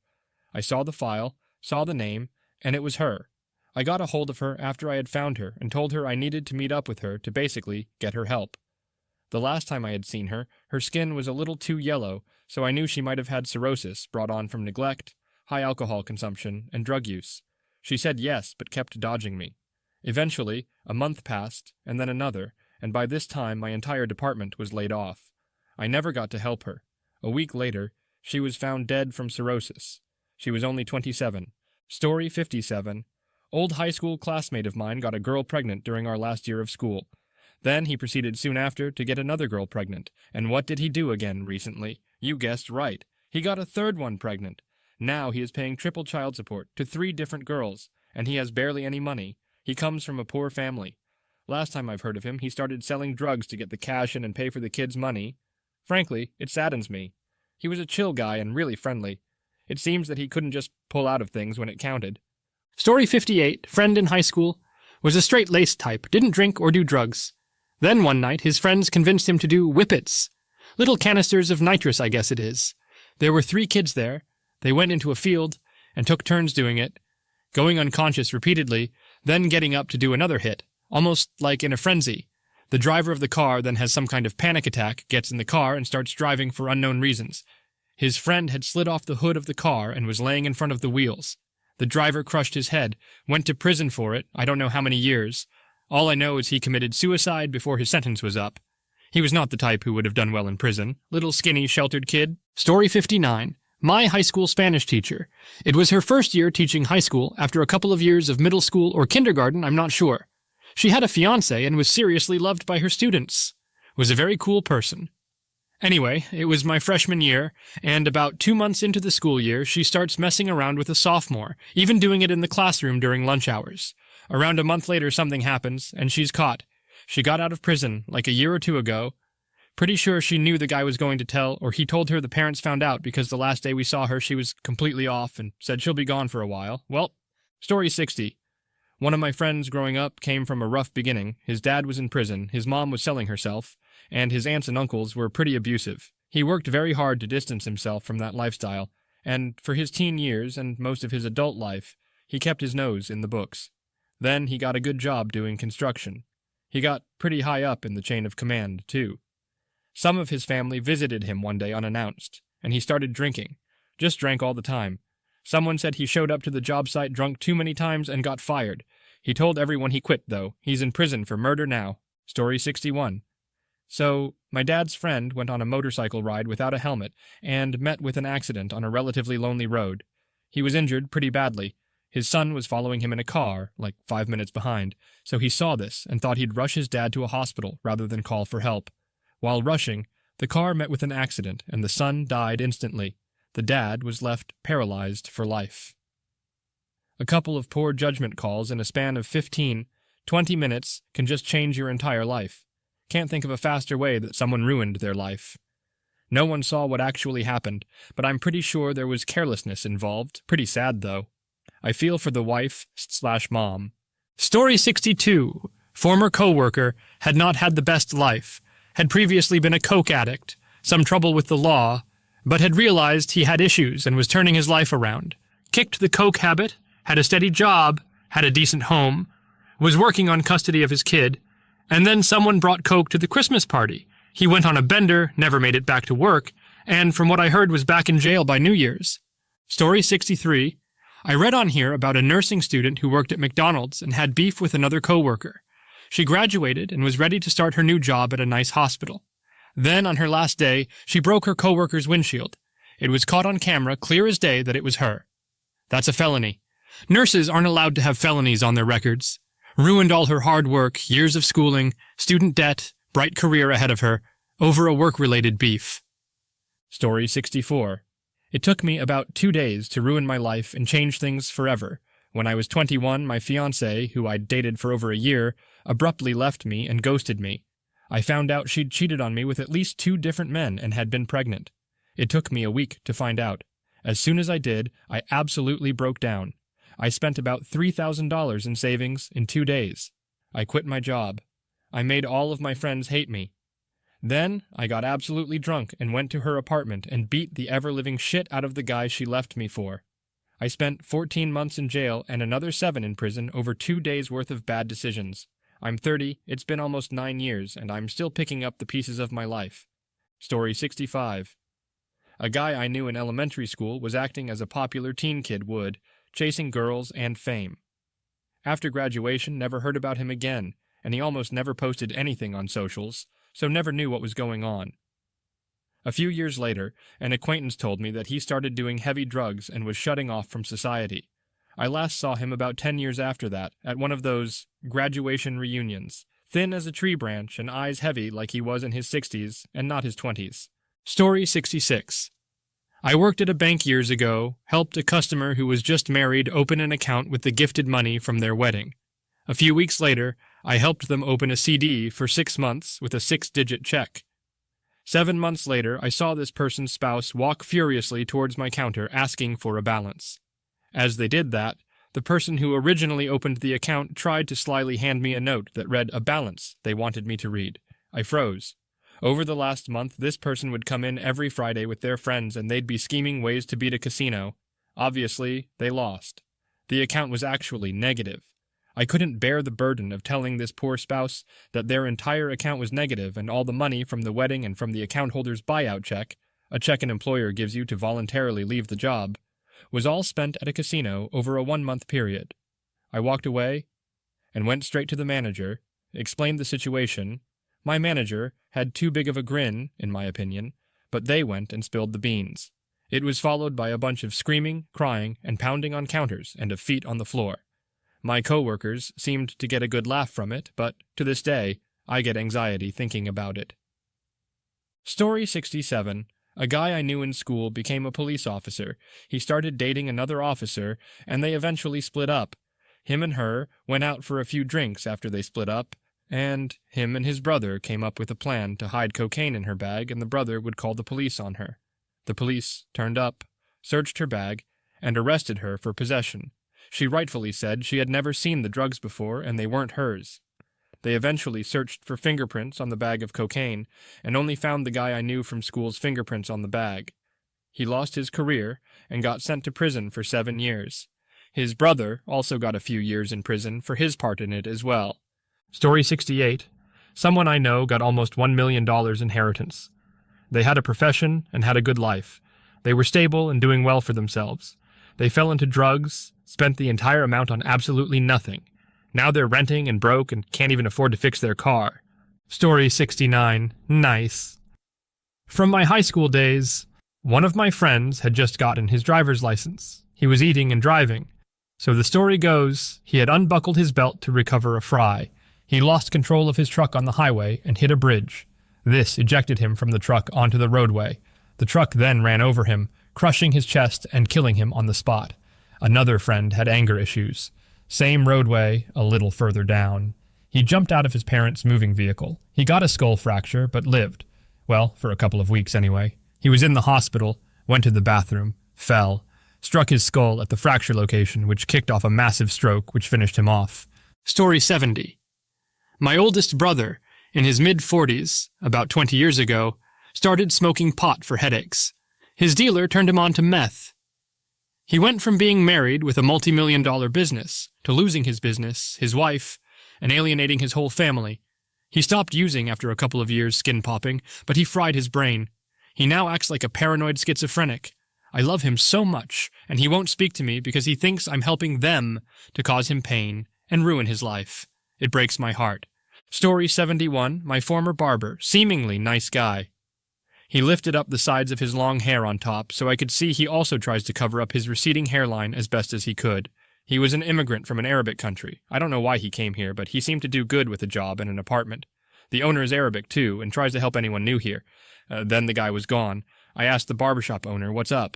I saw the file, saw the name, and it was her. I got a hold of her after I had found her and told her I needed to meet up with her to basically get her help. The last time I had seen her, her skin was a little too yellow, so I knew she might have had cirrhosis brought on from neglect, high alcohol consumption, and drug use. She said yes, but kept dodging me. Eventually, a month passed, and then another, and by this time my entire department was laid off. I never got to help her. A week later, she was found dead from cirrhosis. She was only 27. Story 57. Old high school classmate of mine got a girl pregnant during our last year of school. Then he proceeded soon after to get another girl pregnant. And what did he do again recently? You guessed right. He got a third one pregnant. Now he is paying triple child support to 3 different girls, and he has barely any money. He comes from a poor family. Last time I've heard of him, he started selling drugs to get the cash in and pay for the kids' money. Frankly, it saddens me. He was a chill guy and really friendly. It seems that he couldn't just pull out of things when it counted. Story 58, friend in high school, was a straight-laced type, didn't drink or do drugs. Then one night, his friends convinced him to do whippets. Little canisters of nitrous, I guess it is. There were 3 kids there. They went into a field and took turns doing it, going unconscious repeatedly, then getting up to do another hit, almost like in a frenzy. The driver of the car then has some kind of panic attack, gets in the car, and starts driving for unknown reasons. His friend had slid off the hood of the car and was laying in front of the wheels. The driver crushed his head, went to prison for it, I don't know how many years. All I know is he committed suicide before his sentence was up. He was not the type who would have done well in prison. Little skinny, sheltered kid. Story 59. My high school Spanish teacher. It was her first year teaching high school after a couple of years of middle school or kindergarten, I'm not sure. She had a fiancé and was seriously loved by her students. Was a very cool person. Anyway, it was my freshman year, and about 2 months into the school year, she starts messing around with a sophomore, even doing it in the classroom during lunch hours. Around a month later, something happens, and she's caught. She got out of prison, like a year or two ago. Pretty sure she knew the guy was going to tell, or he told her the parents found out because the last day we saw her she was completely off and said she'll be gone for a while. Well, story 60. One of my friends growing up came from a rough beginning. His dad was in prison, his mom was selling herself, and his aunts and uncles were pretty abusive. He worked very hard to distance himself from that lifestyle, and for his teen years and most of his adult life, he kept his nose in the books. Then he got a good job doing construction. He got pretty high up in the chain of command, too. Some of his family visited him one day unannounced, and he started drinking. Just drank all the time. Someone said he showed up to the job site drunk too many times and got fired. He told everyone he quit, though. He's in prison for murder now. Story 61. So, my dad's friend went on a motorcycle ride without a helmet and met with an accident on a relatively lonely road. He was injured pretty badly. His son was following him in a car, like 5 minutes behind, so he saw this and thought he'd rush his dad to a hospital rather than call for help. While rushing, the car met with an accident and the son died instantly. The dad was left paralyzed for life. A couple of poor judgment calls in a span of 15, 20 minutes can just change your entire life. Can't think of a faster way that someone ruined their life. No one saw what actually happened, but I'm pretty sure there was carelessness involved. Pretty sad, though. I feel for the wife/mom. Story 62. Former co-worker had not had the best life, had previously been a coke addict, some trouble with the law, but had realized he had issues and was turning his life around. Kicked the coke habit, had a steady job, had a decent home, was working on custody of his kid, and then someone brought coke to the Christmas party. He went on a bender, never made it back to work, and from what I heard was back in jail by New Year's. Story 63. I read on here about a nursing student who worked at McDonald's and had beef with another coworker. She graduated and was ready to start her new job at a nice hospital. Then, on her last day, she broke her coworker's windshield. It was caught on camera, clear as day, that it was her. That's a felony. Nurses aren't allowed to have felonies on their records. Ruined all her hard work, years of schooling, student debt, bright career ahead of her, over a work-related beef. Story 64. It took me about 2 days to ruin my life and change things forever. When I was 21, my fiancée, who I'd dated for over a year, abruptly left me and ghosted me. I found out she'd cheated on me with at least 2 different men and had been pregnant. It took me a week to find out. As soon as I did, I absolutely broke down. I spent about $3,000 in savings in 2 days. I quit my job. I made all of my friends hate me. Then I got absolutely drunk and went to her apartment and beat the ever-living shit out of the guy she left me for. I spent 14 months in jail and another 7 in prison over 2 days' worth of bad decisions. I'm 30, it's been almost 9 years, and I'm still picking up the pieces of my life. Story 65. A guy I knew in elementary school was acting as a popular teen kid would, chasing girls and fame. After graduation, never heard about him again, and he almost never posted anything on socials, so never knew what was going on. A few years later, an acquaintance told me that he started doing heavy drugs and was shutting off from society. I last saw him about 10 years after that, at one of those graduation reunions, thin as a tree branch and eyes heavy like he was in his 60s and not his 20s. Story 66. I worked at a bank years ago, helped a customer who was just married open an account with the gifted money from their wedding. A few weeks later, I helped them open a CD for 6 months with a 6-digit check. 7 months later, I saw this person's spouse walk furiously towards my counter asking for a balance. As they did that, the person who originally opened the account tried to slyly hand me a note that read a balance they wanted me to read. I froze. Over the last month, this person would come in every Friday with their friends and they'd be scheming ways to beat a casino. Obviously, they lost. The account was actually negative. I couldn't bear the burden of telling this poor spouse that their entire account was negative and all the money from the wedding and from the account holder's buyout check, a check an employer gives you to voluntarily leave the job, was all spent at a casino over a 1-month period. I walked away and went straight to the manager, explained the situation. My manager had too big of a grin, in my opinion, but they went and spilled the beans. It was followed by a bunch of screaming, crying, and pounding on counters and of feet on the floor. My coworkers seemed to get a good laugh from it, but to this day, I get anxiety thinking about it. Story 67. A guy I knew in school became a police officer. He started dating another officer, and they eventually split up. Him and her went out for a few drinks after they split up, and him and his brother came up with a plan to hide cocaine in her bag, and the brother would call the police on her. The police turned up, searched her bag, and arrested her for possession. She rightfully said she had never seen the drugs before, and they weren't hers. They eventually searched for fingerprints on the bag of cocaine, and only found the guy I knew from school's fingerprints on the bag. He lost his career and got sent to prison for 7 years. His brother also got a few years in prison for his part in it as well. Story 68. Someone I know got almost $1 million inheritance. They had a profession and had a good life. They were stable and doing well for themselves. They fell into drugs, spent the entire amount on absolutely nothing. Now they're renting and broke and can't even afford to fix their car. Story 69. Nice. From my high school days, one of my friends had just gotten his driver's license. He was eating and driving. So the story goes, he had unbuckled his belt to recover a fry. He lost control of his truck on the highway and hit a bridge. This ejected him from the truck onto the roadway. The truck then ran over him, crushing his chest and killing him on the spot. Another friend had anger issues. Same roadway, a little further down. He jumped out of his parents' moving vehicle. He got a skull fracture, but lived. Well, for a couple of weeks anyway. He was in the hospital, went to the bathroom, fell, struck his skull at the fracture location, which kicked off a massive stroke, which finished him off. Story 70. My oldest brother, in his mid-40s, about 20 years ago, started smoking pot for headaches. His dealer turned him on to meth. He went from being married with a multi-million-dollar business to losing his business, his wife, and alienating his whole family. He stopped using after a couple of years skin popping, but he fried his brain. He now acts like a paranoid schizophrenic. I love him so much, and he won't speak to me because he thinks I'm helping them to cause him pain and ruin his life. It breaks my heart. Story 71, my former barber, seemingly nice guy. He lifted up the sides of his long hair on top, so I could see he also tries to cover up his receding hairline as best as he could. He was an immigrant from an Arabic country. I don't know why he came here, but he seemed to do good with a job and an apartment. The owner is Arabic, too, and tries to help anyone new here. Then the guy was gone. I asked the barbershop owner, what's up?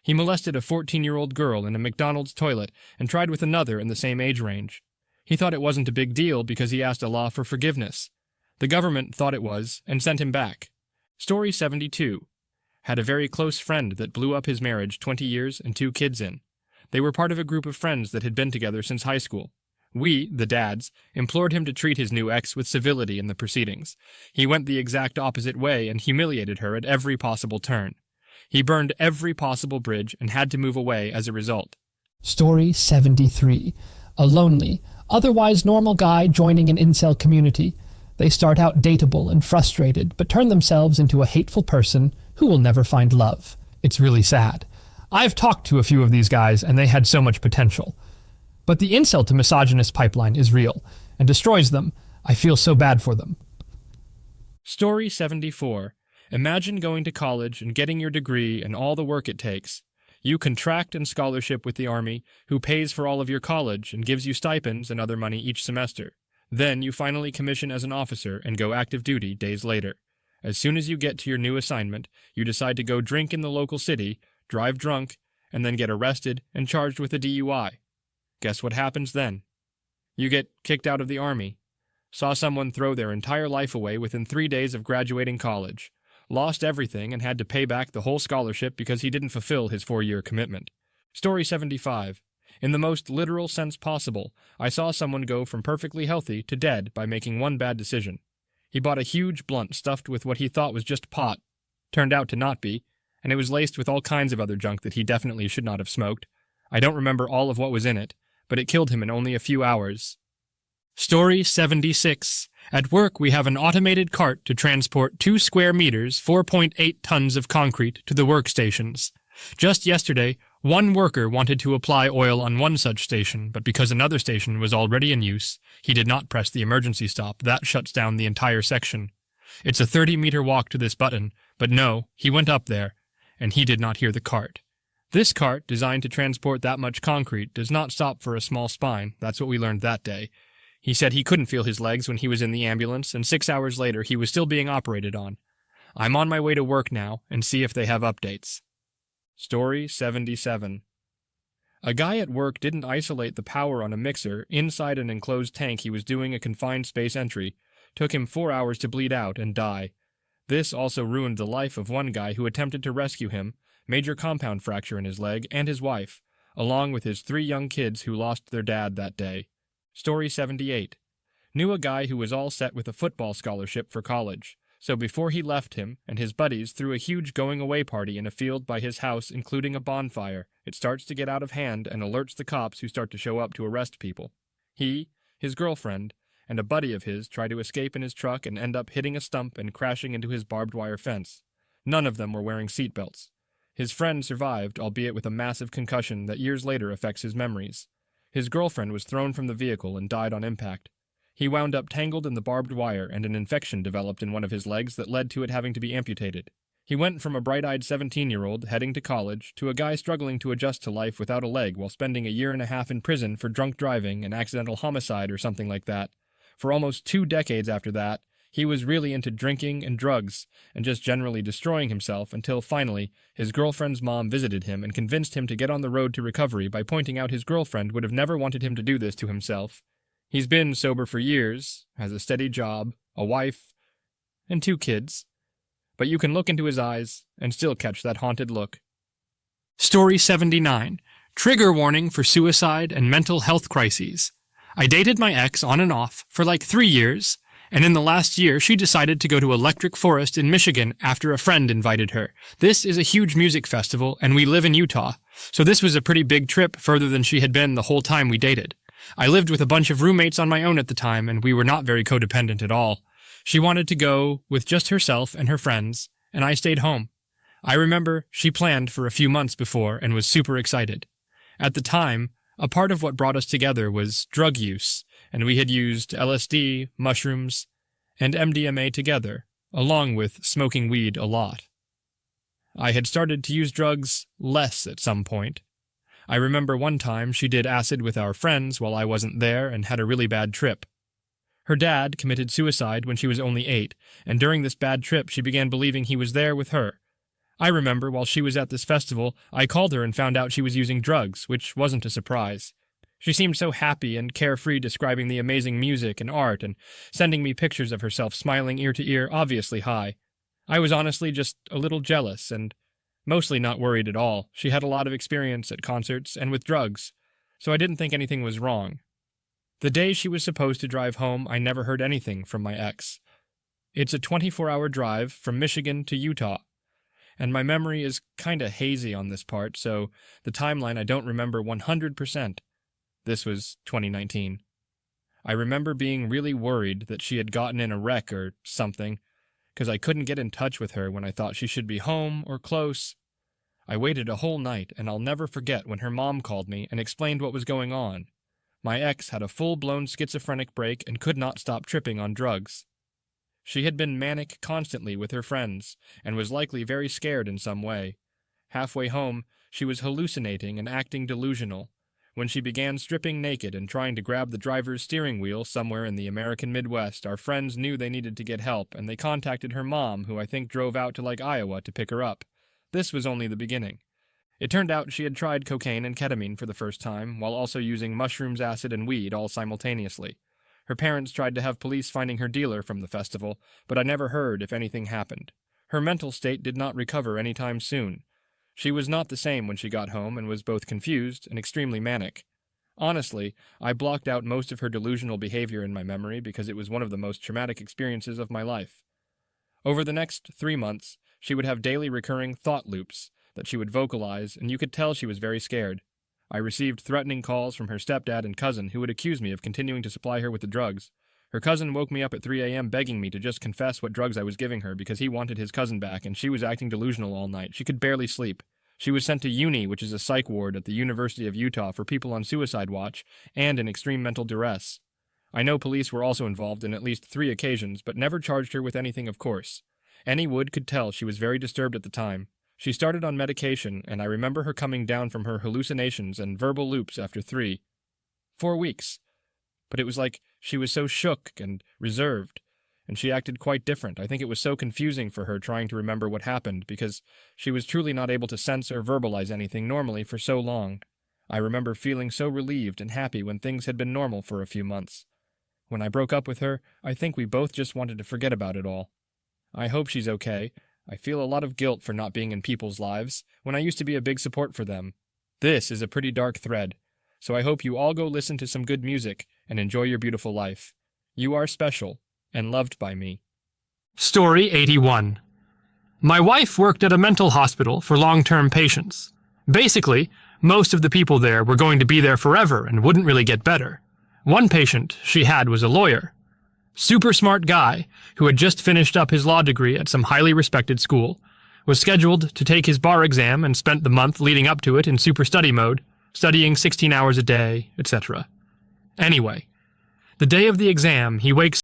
He molested a 14-year-old girl in a McDonald's toilet and tried with another in the same age range. He thought it wasn't a big deal because he asked Allah for forgiveness. The government thought it was and sent him back. Story 72. Had a very close friend that blew up his marriage 20 years and 2 kids in. They were part of a group of friends that had been together since high school. We, the dads, implored him to treat his new ex with civility in the proceedings. He went the exact opposite way and humiliated her at every possible turn. He burned every possible bridge and had to move away as a result. Story 73. A lonely, otherwise normal guy joining an incel community. They start out dateable and frustrated, but turn themselves into a hateful person who will never find love. It's really sad. I've talked to a few of these guys, and they had so much potential. But the incel to misogynist pipeline is real, and destroys them. I feel so bad for them. Story 74. Imagine going to college and getting your degree and all the work it takes. You contract and scholarship with the Army, who pays for all of your college and gives you stipends and other money each semester. Then you finally commission as an officer and go active duty days later. As soon as you get to your new assignment, you decide to go drink in the local city, drive drunk, and then get arrested and charged with a DUI. Guess what happens then? You get kicked out of the Army. Saw someone throw their entire life away within 3 days of graduating college. Lost everything and had to pay back the whole scholarship because he didn't fulfill his 4-year commitment. Story 75. In the most literal sense possible, I saw someone go from perfectly healthy to dead by making one bad decision. He bought a huge blunt stuffed with what he thought was just pot. Turned out to not be, and it was laced with all kinds of other junk that he definitely should not have smoked. I don't remember all of what was in it, but it killed him in only a few hours. Story 76. At work, we have an automated cart to transport 2 square meters, 4.8 tons of concrete to the workstations. Just yesterday, one worker wanted to apply oil on one such station, but because another station was already in use, he did not press the emergency stop. That shuts down the entire section. It's a 30-meter walk to this button, but no, he went up there, and he did not hear the cart. This cart, designed to transport that much concrete, does not stop for a small spine. That's what we learned that day. He said he couldn't feel his legs when he was in the ambulance, and 6 hours later he was still being operated on. I'm on my way to work now, and see if they have updates. Story 77. A guy at work didn't isolate the power on a mixer inside an enclosed tank he was doing a confined space entry. Took him 4 hours to bleed out and die. This also ruined the life of one guy who attempted to rescue him, major compound fracture in his leg, and his wife, along with his 3 young kids who lost their dad that day. Story 78. Knew a guy who was all set with a football scholarship for college. So before he left him and his buddies threw a huge going-away party in a field by his house, including a bonfire. It starts to get out of hand and alerts the cops who start to show up to arrest people. He, his girlfriend, and a buddy of his try to escape in his truck and end up hitting a stump and crashing into his barbed wire fence. None of them were wearing seatbelts. His friend survived, albeit with a massive concussion that years later affects his memories. His girlfriend was thrown from the vehicle and died on impact. He wound up tangled in the barbed wire, and an infection developed in one of his legs that led to it having to be amputated. He went from a bright-eyed 17-year-old heading to college to a guy struggling to adjust to life without a leg while spending a year and a half in prison for drunk driving and accidental homicide or something like that. For almost 2 decades after that, he was really into drinking and drugs and just generally destroying himself until finally his girlfriend's mom visited him and convinced him to get on the road to recovery by pointing out his girlfriend would have never wanted him to do this to himself. He's been sober for years, has a steady job, a wife, and 2 kids. But you can look into his eyes and still catch that haunted look. Story 79. Trigger warning for suicide and mental health crises. I dated my ex on and off for like 3 years, and in the last year she decided to go to Electric Forest in Michigan after a friend invited her. This is a huge music festival, and we live in Utah, so this was a pretty big trip, further than she had been the whole time we dated. I lived with a bunch of roommates on my own at the time, and we were not very codependent at all. She wanted to go with just herself and her friends, and I stayed home. I remember she planned for a few months before and was super excited. At the time, a part of what brought us together was drug use, and we had used LSD, mushrooms, and MDMA together, along with smoking weed a lot. I had started to use drugs less at some point. I remember one time she did acid with our friends while I wasn't there and had a really bad trip. Her dad committed suicide when she was only 8, and during this bad trip she began believing he was there with her. I remember while she was at this festival, I called her and found out she was using drugs, which wasn't a surprise. She seemed so happy and carefree, describing the amazing music and art and sending me pictures of herself smiling ear to ear, obviously high. I was honestly just a little jealous and mostly not worried at all. She had a lot of experience at concerts and with drugs, so I didn't think anything was wrong. The day she was supposed to drive home, I never heard anything from my ex. It's a 24-hour drive from Michigan to Utah, and my memory is kinda hazy on this part, so the timeline I don't remember 100%. This was 2019. I remember being really worried that she had gotten in a wreck or something, because I couldn't get in touch with her when I thought she should be home or close. I waited a whole night, and I'll never forget when her mom called me and explained what was going on. My ex had a full-blown schizophrenic break and could not stop tripping on drugs. She had been manic constantly with her friends, and was likely very scared in some way. Halfway home, she was hallucinating and acting delusional. When she began stripping naked and trying to grab the driver's steering wheel somewhere in the American Midwest, our friends knew they needed to get help, and they contacted her mom, who I think drove out to Iowa to pick her up. This was only the beginning. It turned out she had tried cocaine and ketamine for the first time, while also using mushrooms, acid, and weed all simultaneously. Her parents tried to have police finding her dealer from the festival, but I never heard if anything happened. Her mental state did not recover any time soon. She was not the same when she got home and was both confused and extremely manic. Honestly, I blocked out most of her delusional behavior in my memory because it was one of the most traumatic experiences of my life. Over the next 3 months, she would have daily recurring thought loops that she would vocalize, and you could tell she was very scared. I received threatening calls from her stepdad and cousin who would accuse me of continuing to supply her with the drugs. Her cousin woke me up at 3 a.m. begging me to just confess what drugs I was giving her because he wanted his cousin back and she was acting delusional all night. She could barely sleep. She was sent to UNI, which is a psych ward at the University of Utah for people on suicide watch and in extreme mental duress. I know police were also involved in at least 3 occasions, but never charged her with anything, of course. Any Wood could tell she was very disturbed at the time. She started on medication, and I remember her coming down from her hallucinations and verbal loops after 4 weeks. But it was like she was so shook and reserved, and she acted quite different. I think it was so confusing for her trying to remember what happened, because she was truly not able to sense or verbalize anything normally for so long. I remember feeling so relieved and happy when things had been normal for a few months. When I broke up with her, I think we both just wanted to forget about it all. I hope she's okay. I feel a lot of guilt for not being in people's lives, when I used to be a big support for them. This is a pretty dark thread, so I hope you all go listen to some good music and enjoy your beautiful life. You are special and loved by me. Story 81. My wife worked at a mental hospital for long-term patients. Basically, most of the people there were going to be there forever and wouldn't really get better. One patient she had was a lawyer. Super smart guy who had just finished up his law degree at some highly respected school, was scheduled to take his bar exam and spent the month leading up to it in super study mode, studying 16 hours a day, etc. Anyway, the day of the exam, he wakes